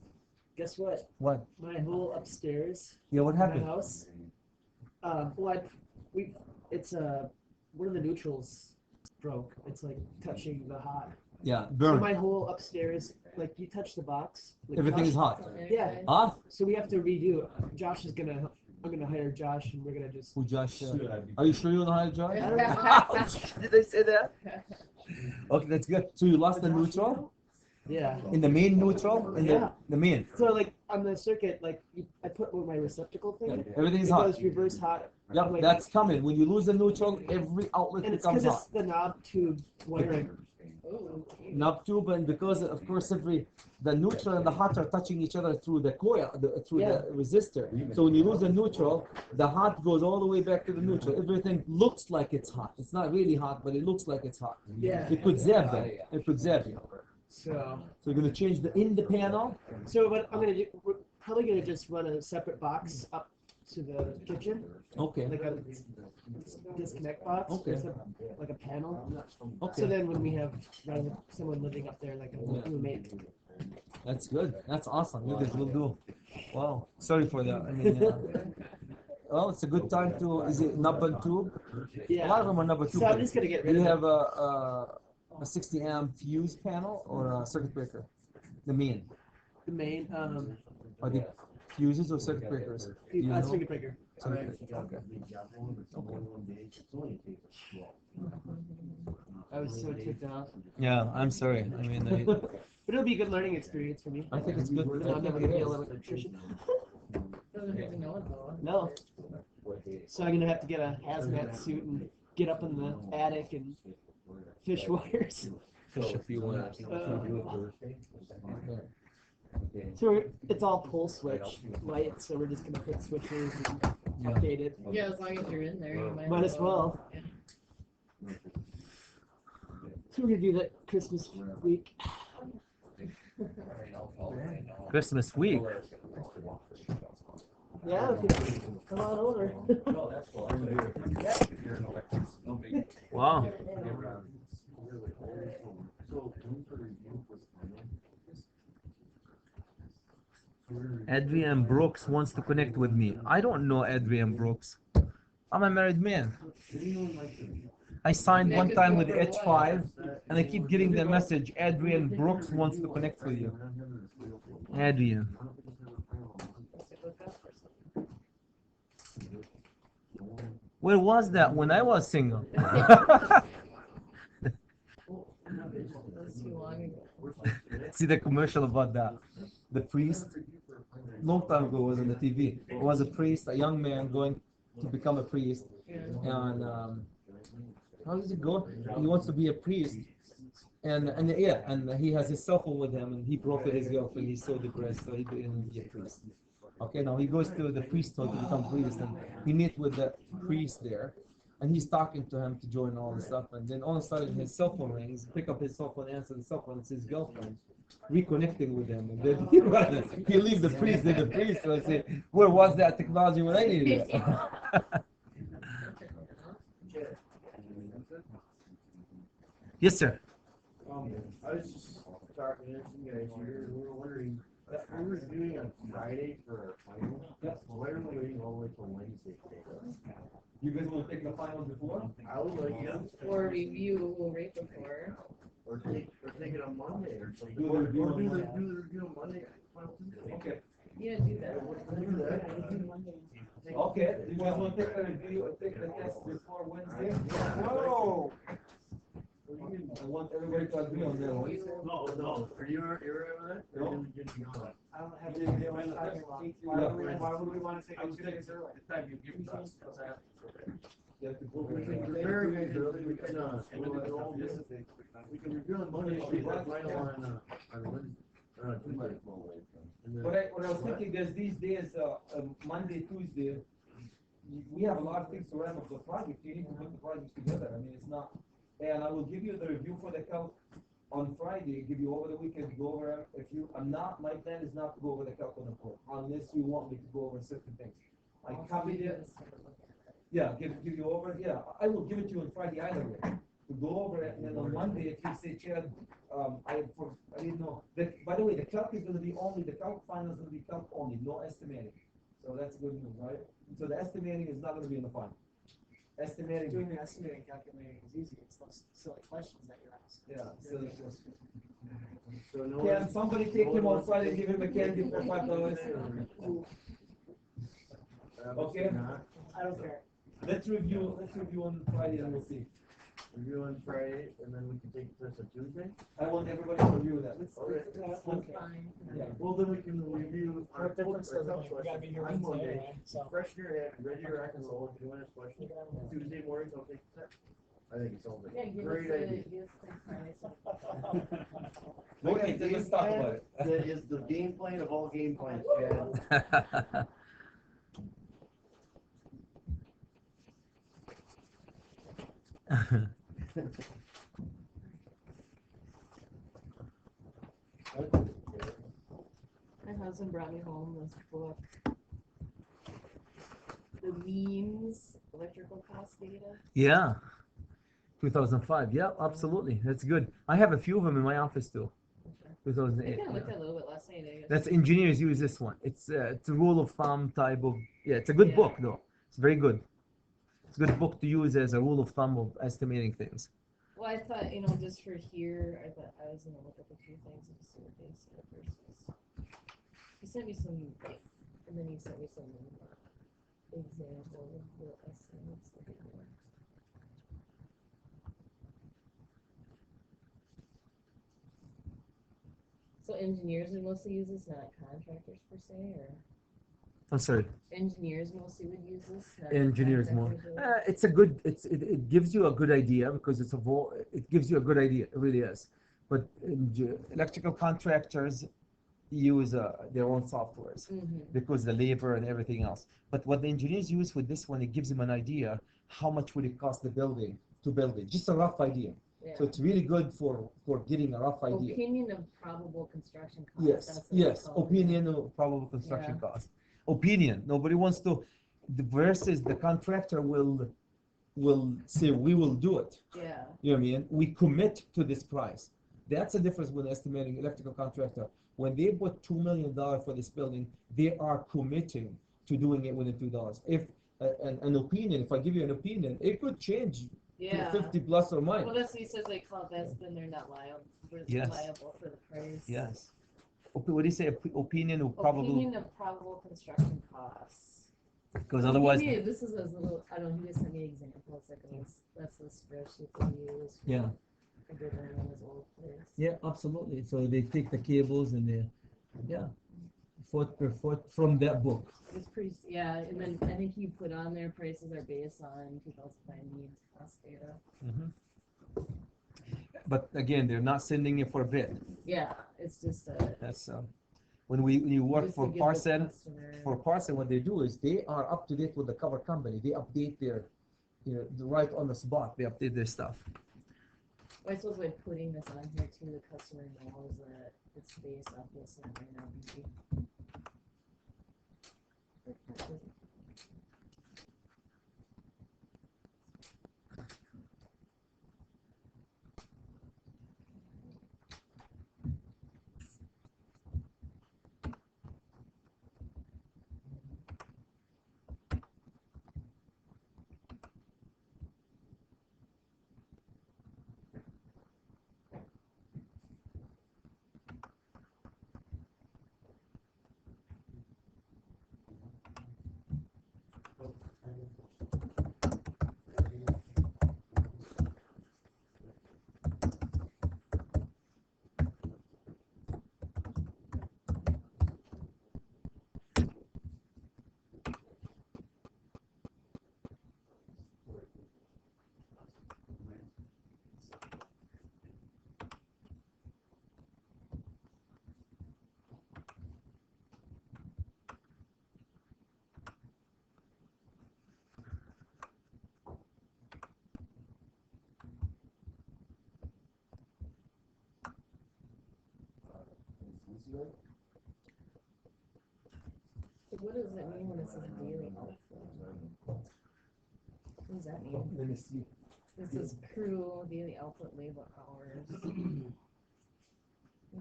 Guess what? What? My whole upstairs Yeah, what in my happened? house. It's one of the neutrals broke. It's like touching the hot. Yeah, So burn. my whole upstairs, like you touch the box. Like Everything is hot. Yeah. Huh? So we have to redo it. I'm gonna hire Josh, and we're gonna just. Who, Josh? Are you sure you don't hire Josh? I don't Did they say that? Okay, that's good. So you lost the neutral? Yeah. In the main neutral? In Yeah. the main? So like on the circuit, like I put with my receptacle thing. Everything is It hot. goes reverse hot. Yep, Like- that's coming. When you lose the neutral, every outlet And it's becomes because hot. it's the knob tube wiring. Knob tube, and because of course the neutral and the hot are touching each other through the coil, through Yeah. the resistor. So when you lose the neutral, the hot goes all the way back to the neutral. Everything looks like it's hot. It's not really hot, but it looks like it's hot. Yeah. It could zap them. It could zap you. So. So you're gonna change the panel. So what I'm gonna do, we're probably gonna just run a separate box up to the kitchen, Okay. like a disconnect box, Okay. like a panel. Okay. So then when we have rather than someone living up there, like a roommate. That's good. That's awesome. You guys will do. Wow. Sorry for that. I mean, well, it's a good time to. Is it knob and tube? A lot of them are number two. So I'm just gonna get rid Do of you it. have a 60 amp fuse panel or a circuit breaker? The main. The main Are they fuses or circuit breakers? You know? circuit breaker. Circuit breaker, okay. I was so ticked off. Yeah, I'm sorry. I mean, But it'll be a good learning experience for me. I think it's good. And I'm never gonna be able to nutrition. No. So I'm gonna have to get a hazmat suit and get up in the attic and fish wires. Fish a few wires. So it's all pull switch light, so we're just gonna put switches and update it. Yeah, as long as you're in there, you Might as well. Yeah. So we're gonna do that Christmas week. Christmas week. Yeah, come on over. Wow. Adrian Brooks wants to connect with me. I don't know Adrian Brooks. I'm a married man. I signed one time with H5 and I keep getting the message Adrian Brooks wants to connect with you. Adrian. Where was that when I was single? See the commercial about that? The priest, long time ago was on the TV. It was a priest, a young man going to become a priest, and how does it go? He wants to be a priest, and he has his cell phone with him, and he broke with his girlfriend. He's so depressed, so he didn't be a priest. Okay, now he goes to the priesthood to become priest, and he meets with the priest there, and he's talking to him to join all the stuff, and then all of a sudden his cell phone rings. Pick up his cell phone, answer the cell phone. It's his girlfriend reconnecting with him, and then he leaves the priest, and the priest will say, "Where was that technology when I needed it?" Yes, sir. I was just talking to some guys here, we were wondering, we were doing on Friday for our final. Why are we waiting all the way till Wednesday to take us? You guys will take the final before? I would like to, Or review right before. or take it on Monday or something. Do the review Or on do the Monday. review on Monday. Final Tuesday. Okay, Yeah, do that. We'll do that. okay, you guys want to take the review, take the test before Wednesday? Yeah. Whoa! I want everybody to agree on that one. No, are you alright with that? Or No. did you not? I don't have to do it. Why would we want to take it 2 days early? The time you give us. You have to go We can prepare it early, we can, we can review on Monday, we can final on Wednesday, Tuesday. And then- What I was thinking is these days, Monday, Tuesday, we have a lot of things to wrap up the project, you need to put the projects together, I mean, it's not. And I will give you the review for the calc on Friday, give you over the weekend, go over, if you, my plan is not to go over the calc on the board, unless you want me to go over certain things. I copied it, yeah, give you over, yeah, I will give it to you on Friday either way, to go over it, and then on Monday, if you say, Chad, I didn't know, by the way, the calc is gonna be only, the calc final is gonna be calc only, no estimating. So that's good news, right? So the estimating is not gonna be in the final. Estimating, Doing the estimating calculating is easy, it's those silly questions that you're asking. yeah, so, So no can one- somebody take him on Friday and give him a candy for $5? Okay. Not. I don't care. Let's review on Friday and we'll see. Review on Friday, and then we can take this on Tuesday? I want everybody to review that. Okay. That's fine. Yeah. Well, then we can review our What difference does it make? We gotta be here on Wednesday Monday. anyway, so. Fresh in your head, ready to rock and roll, if you want to question. Tuesday morning, I'll take the test. I think it sounds Yeah, like a give us great the, idea. give us the Friday. Okay, then let's talk about it. That is the game plan of all game plans, Chad. My husband brought me home this book. The means electrical cost data. Yeah. 2005. Yeah, absolutely. That's good. I have a few of them in my office too. I 2008. kind of looked at it a little bit last night. I guess. That's engineers use this one. It's a rule of thumb type of, yeah, it's a good Yeah. book though. It's very good. It's a good book to use as a rule of thumb of estimating things. Well, I thought, just for here, I thought I was gonna look up a few things and just see what they said versus. He sent me some, and then he sent me some examples of the estimates that they were. So engineers would mostly use this, not contractors per se, or I'm sorry. engineers mostly would use this? not Engineers more. contractors would? It's a good. It gives you a good idea because it gives you a good idea. It really is. But electrical contractors use their own softwares Mhm. because the labor and everything else. But what the engineers use with this one, it gives them an idea how much would it cost the building to build it. Just a rough idea. Yeah. So it's really good for getting a rough idea. Opinion of probable construction cost. Yes, that's what they yes. call it. Opinion of probable construction Yeah. cost. Opinion. Nobody wants to. Versus the contractor will say we will do it. Yeah. You know what I mean? We commit to this price. That's the difference with estimating electrical contractor. When they put $2 million for this building, they are committing to doing it within $2. If an opinion, if I give you an opinion, it could change Yeah. to 50 plus or minus. Well, that's what he says they call this, then they're not liable, Yes. liable for the price. Yes. What do you say? Opinion of probable? Opinion of probable construction costs. Because I'll otherwise, give you- this is a little, I don't know, he just sent me examples, like, that's the spreadsheet they use. for yeah. A good one in his old place. Yeah, absolutely. So they take the cables and they, yeah, foot per foot from that book. It's pretty, yeah, and then I think you put on there prices are based on 2005 needs cost data. But again, they're not sending it for a bid. Yeah, it's just a. That's when you work just to for give the Parson. customer- For Parson, what they do is they are up to date with the cover company. They update their, right on the spot. They update their stuff. I suppose by putting this on here too, the customer knows that it's based off this and it might not be. So what does it mean when it says daily output? What does that mean? Let me see. This is crew, daily output, labor hours. What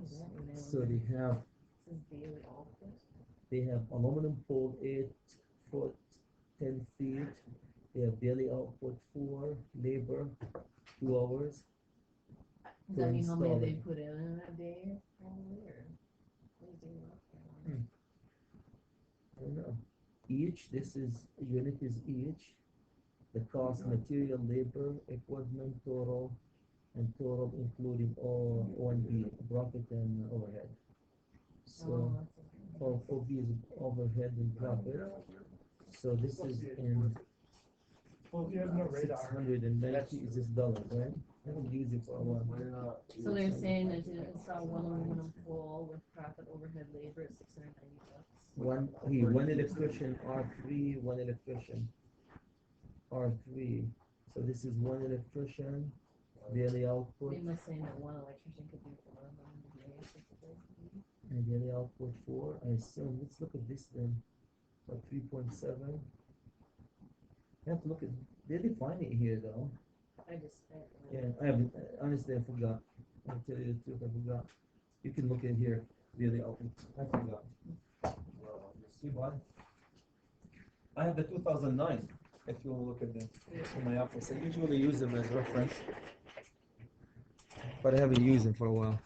does that mean? So they have This is daily output. aluminum pole 8 foot 10 feet. They have daily output 4, labor 2 hours. Does that mean how many install they it. put in a day? Probably, or what is daily output? I don't know. This is unit is each. The cost, material, labor, equipment, total, and total including all O&B, profit and overhead. So all OB is overhead and profit. So this is in Well, you have no radar. 690. Is this dollars, right? I haven't used it for a while. So they're saying that to install one aluminum pole with profit overhead labor at $690. One electrician R3, one electrician R3. So this is one electrician, daily output, They must say that one electrician could do 4 of them a day. and daily output 4. I assume, let's look at this then. For 3.7. I have to look at, they define it here though. Yeah, I haven't, honestly I forgot. I'll tell you the truth, I forgot. You can look at here, daily output. I forgot. See what? I have the 2009. If you want to look at them in my office, I usually use them as reference, but I haven't used them for a while.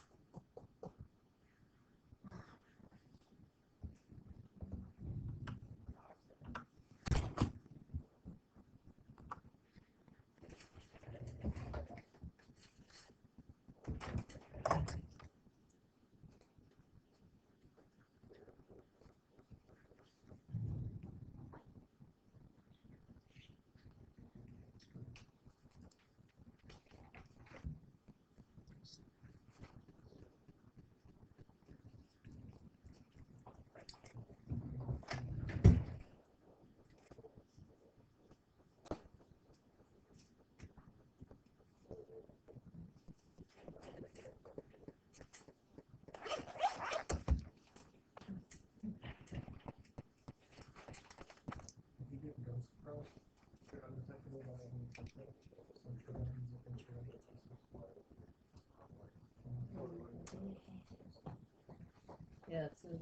Yeah, it says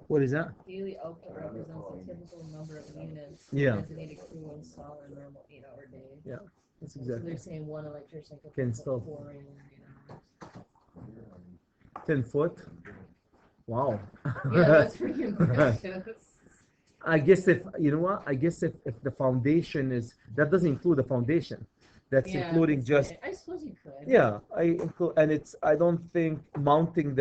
What is that? daily output represents a typical number of units. Yeah. Designated crew will install in a normal 8-hour day. Yeah, that's So exactly. they're saying one electrician could Can put install 4 in 8 hours. 10 foot. Wow. Yeah, that's pretty impressive. I guess if you know what, I guess if the foundation is, that doesn't include the foundation. That's Yeah, including that's just, right. I suppose you could. yeah, I include, and it's, I don't think mounting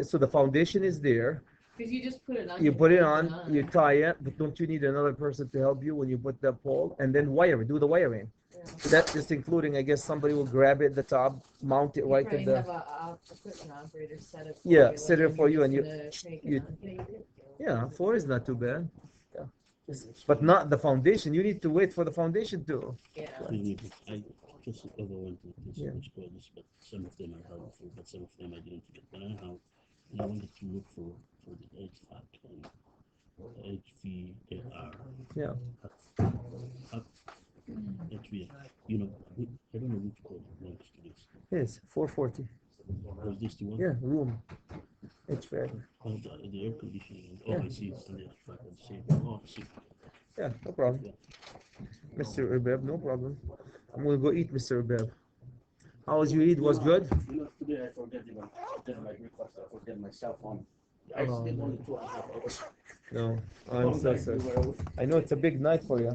so the foundation is there. Because you just put it on. You put it on, you tie it, but don't you need another person to help you when you put the pole, and then wire it, do the wiring. Yeah. So that's just including, I guess somebody will grab it at the top, mount it You right probably at the, have a equipment operator set it for yeah, you, set and it for you, and you're you, just gonna crank it you, on. Yeah, you did. yeah, 4 is not too bad. Yeah. But not the foundation, you need to wait for the foundation to, Yeah. I just overwent with this Yeah. scrolls, but some of them I have for, but some of them I didn't get. But anyhow, I wanted to look for the HVAR. yeah. HVAR. You know, I don't know which code belongs to this. Yes, 440. Was this the one? Yeah, room. HVAC. Oh, the air conditioning. Oh, Yeah. I see. And the HVAC at the same. Oh, I see. Yeah, no problem. Mr. Urbeb, no problem. I'm gonna go eat, Mr. Urbeb. How was your eat? Was good? You know, today I forget even my breakfast. I forget my cell phone. I just did one to 2.5 hours. No, I'm so sorry. I know it's a big night for you.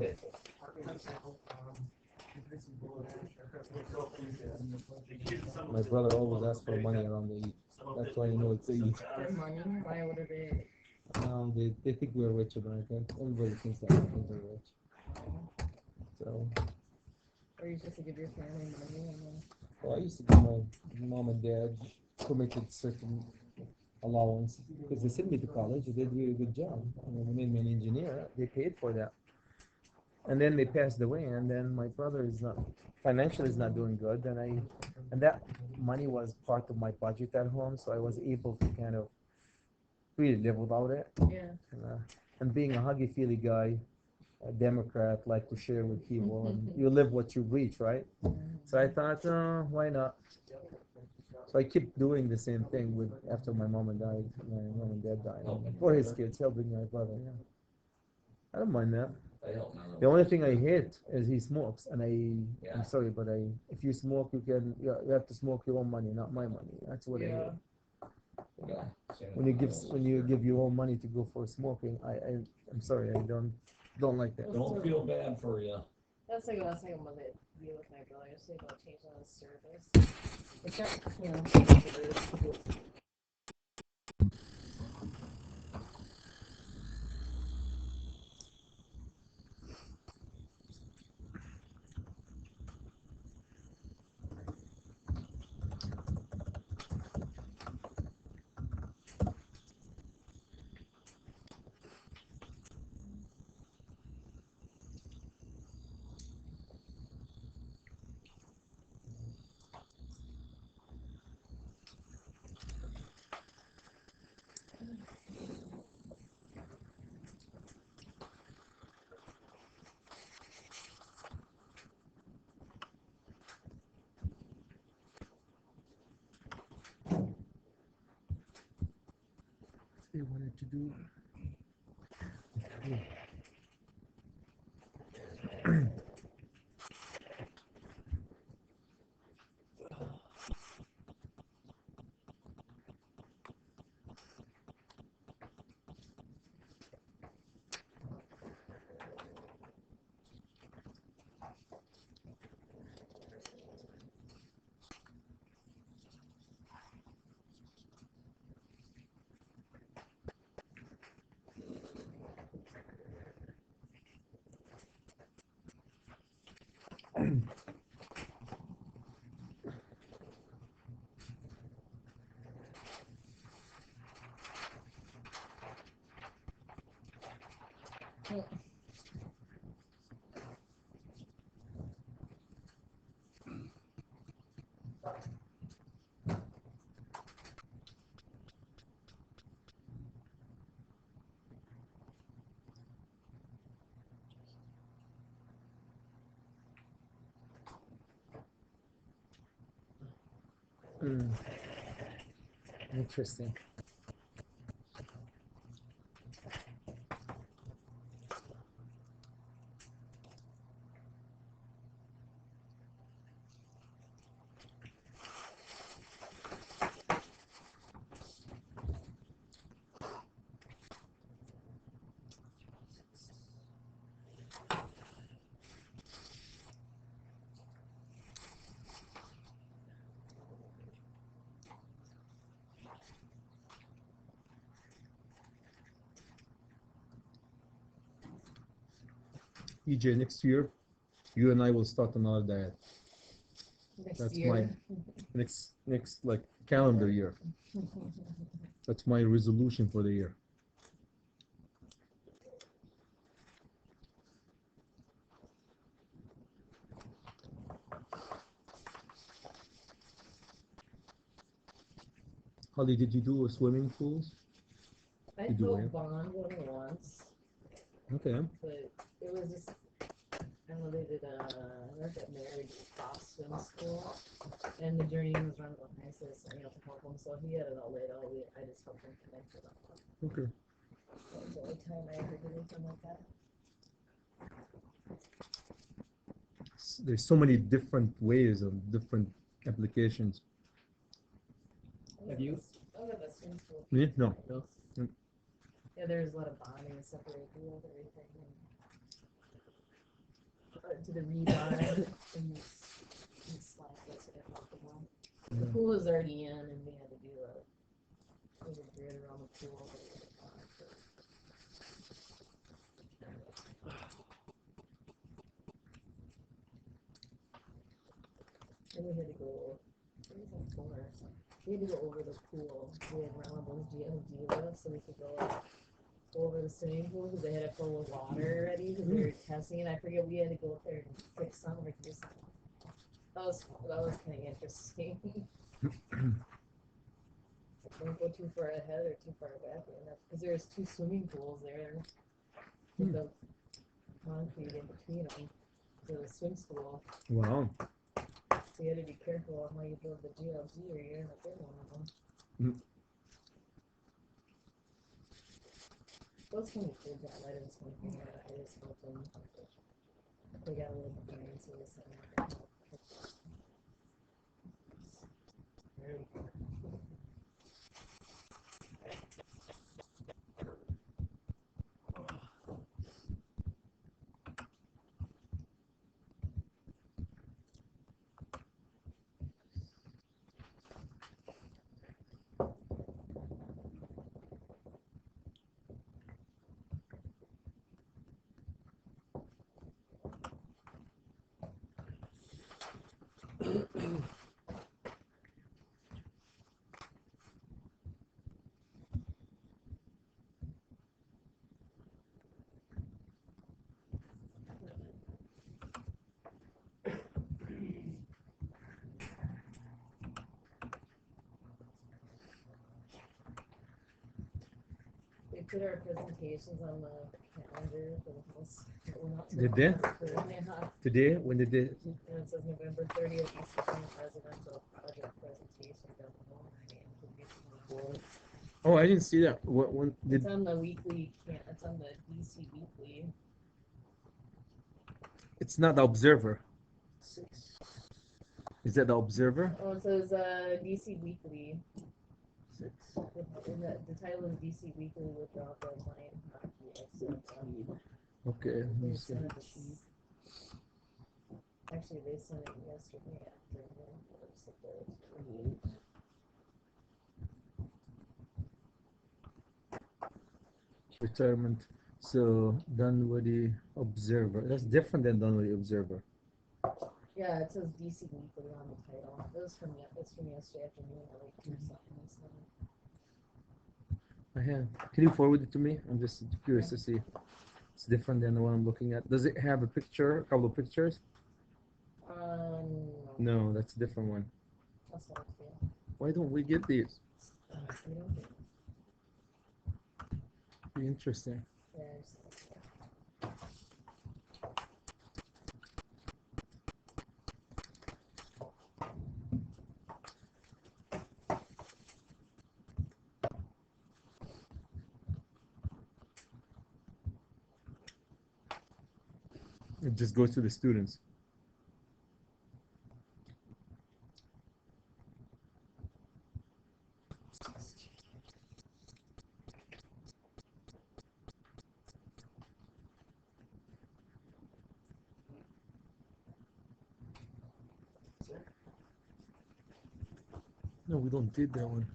My brother always asks for money around the Eid. That's why I know it's Eid. For money, why would it be? They think we're rich Americans. Everybody thinks that Americans are rich. So, Or you supposed to give your family money and then well, I used to give my mom and dad permitted certain allowance because they sent me to college. They did a really good job. I mean, they made me an engineer. They paid for that. And then they passed away, and then my brother is not financially is not doing good, and that money was part of my budget at home, so I was able to kind of really live without it. yeah. And being a huggy feely guy, a Democrat, like to share with people, and you live what you reach, right? So I thought, why not? So I keep doing the same thing with after my mom and dad died, for his kids, helping my brother. Yeah, I don't mind that. The only thing I hate is he smokes, and I'm sorry, but if you smoke, you have to smoke your own money, not my money. That's what I hate. Yeah. When you give your own money to go for smoking, I'm sorry, I don't like that. Don't feel bad for you. That's like what I was talking about the deal with my brother yesterday about changing on his service. It's not, you know, They wanted to do. Interesting. EJ, next year, you and I will start another diet. next That's year. next like calendar year. That's my resolution for the year. Holly, did you do a swimming pools? I You do, built yeah? bond one once, Okay. but it was just, I don't know, they did I got married off swim school, and the journey was run behind, so I you know, to help him, so he had it all laid out, I just helped him connect it all. Okay. That was the only time I ever did anything like that. There's so many different ways of different applications. Have you? I'll go to swim school. Me? No. No. Yeah, there's a lot of bonding and separate the old everything. And to the rebar and these slats, that's what I talked about. The pool was already in, and we had to do a grid around the pool. And we had to go, what was that for? We had to go over the pool. We had one of those GMG lifts so we could go over the swimming pool because they had it full of water already because they were testing it. I forget we had to go up there and fix something or do something. That was kind of interesting. Don't go too far ahead or too far back because there's two swimming pools there with the concrete in between them for the swim school. Wow. So you had to be careful on how you build the GLG or you're in a big one of them. Those kind of kids that I didn't smoke in there. I just helped them. They got a little behind, so they said, they put our presentations on the calendar for the house. Did they? Yeah. Today? When did they? And it says November 30th, East County Presidential Project Presentation. Oh, I didn't see that. What when It's did? on the weekly, it's on the DC Weekly. It's not the Observer. Is that the Observer? Oh, it says DC Weekly. And the title is DC Weekly Withdrawal Deadline. Okay. Let me see. Actually, they sent it yesterday afternoon. Retirement. So Dunwoody Observer. That's different than Dunwoody Observer. Yeah, it says DC Weekly on the title. It's from yesterday afternoon at like 2 something. I have. Can you forward it to me? I'm just curious to see. It's different than the one I'm looking at. Does it have a picture? A couple of pictures? No, that's a different one. That's what I'm saying. Why don't we get these? We don't get Be interesting. theirs. It just goes to the students. No, we don't did that one.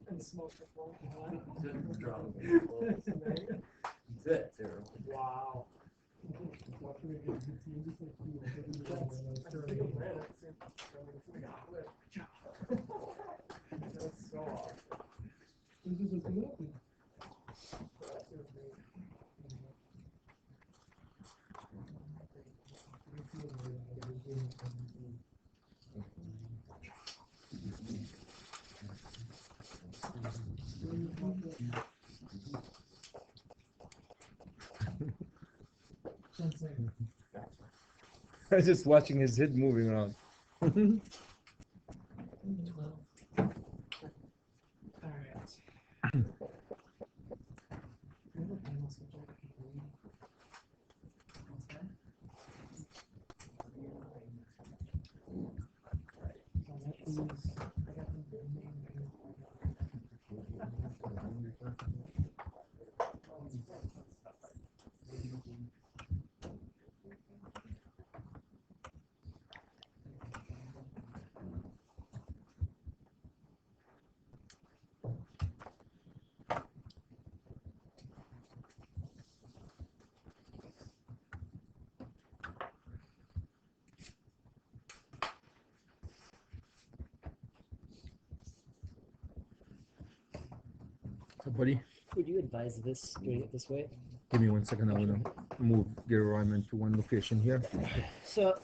And smoke the phone. That's terrible. Wow. That's so awesome. I was just watching his head moving around. Alright. Buddy, Would you advise this doing it this way? give me 1 second. I want to move the alignment to one location here. So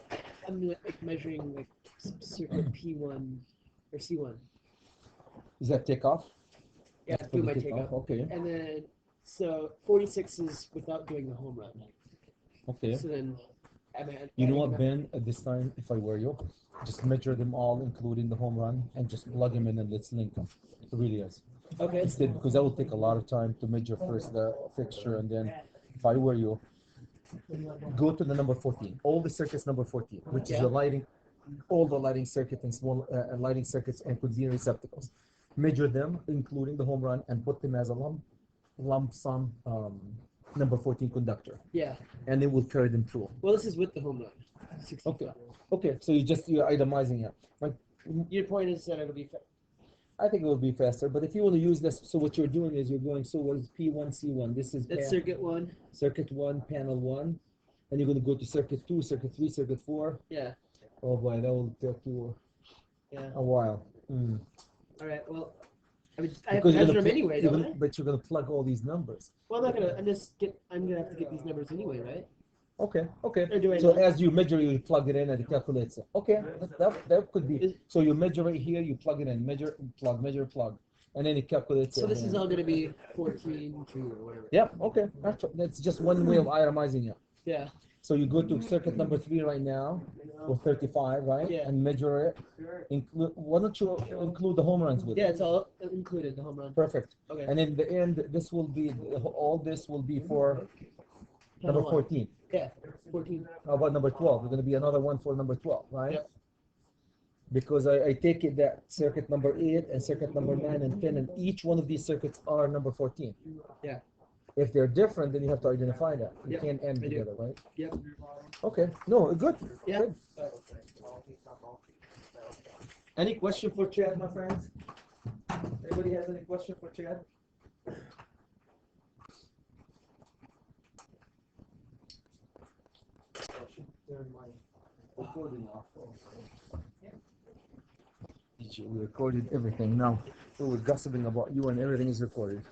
I'm like measuring like circuit P1 or C1. Is that takeoff? Yeah, That's do for my the takeoff. Okay. And then so 46 is without doing the home run. Okay. So then You know what, Ben? At this time, if I were you, just measure them all, including the home run, and just plug them in and let's link them. It really is. Okay. Instead, because that will take a lot of time to measure first the fixture, and then, if I were you, go to the number 14. All the circuits number 14, which is the lighting, all the lighting circuit and small lighting circuits and could be receptacles. Measure them, including the home run, and put them as a lump sum number 14 conductor, Yeah. and then we'll carry them through. Well, this is with the home run. 65. Okay. Okay, so you're itemizing it. Like, Your point is that it'll be. I think it will be faster, but if you want to use this, so what you're doing is you're going, so what is P1, C1? This is That's circuit 1. circuit 1, panel 1, and you're going to go to circuit 2, circuit 3, circuit 4. Yeah. Oh boy, that will take you Yeah. a while. All right. Well, I mean, I have Because to measure them anyway, don't I? but you're going to plug all these numbers. Well, I'm not gonna. I'm gonna have to get these numbers anyway, right? Okay, okay. Or do I So not? as you measure, you plug it in and it calculates it. Okay, that could be. So you measure right here, you plug it in, measure, plug, and then it calculates it. So this is all gonna be 14.2 or whatever. Yeah, okay. That's just one way of itemizing it. Yeah. So you go to circuit number 3 right now, or 35, right? Yeah. And measure it. Why don't you include the home runs with Yeah, it? it's all included, the home run. Perfect. Okay. And in the end, this will be, all this will be for number Panel one. 14. Yeah, 14. How about number 12? There's going to be another one for number 12, right? Yep. Because I take it that circuit number 8 and circuit number 9 and 10, and each one of these circuits are number 14. Yeah. If they're different, then you have to identify that. You Yep, can't end I do. together, right? Yep. Okay. No, good. Yeah. Good. Any question for Chad, my friends? Anybody has any question for Chad? We recorded everything now. We were gossiping about you and everything is recorded.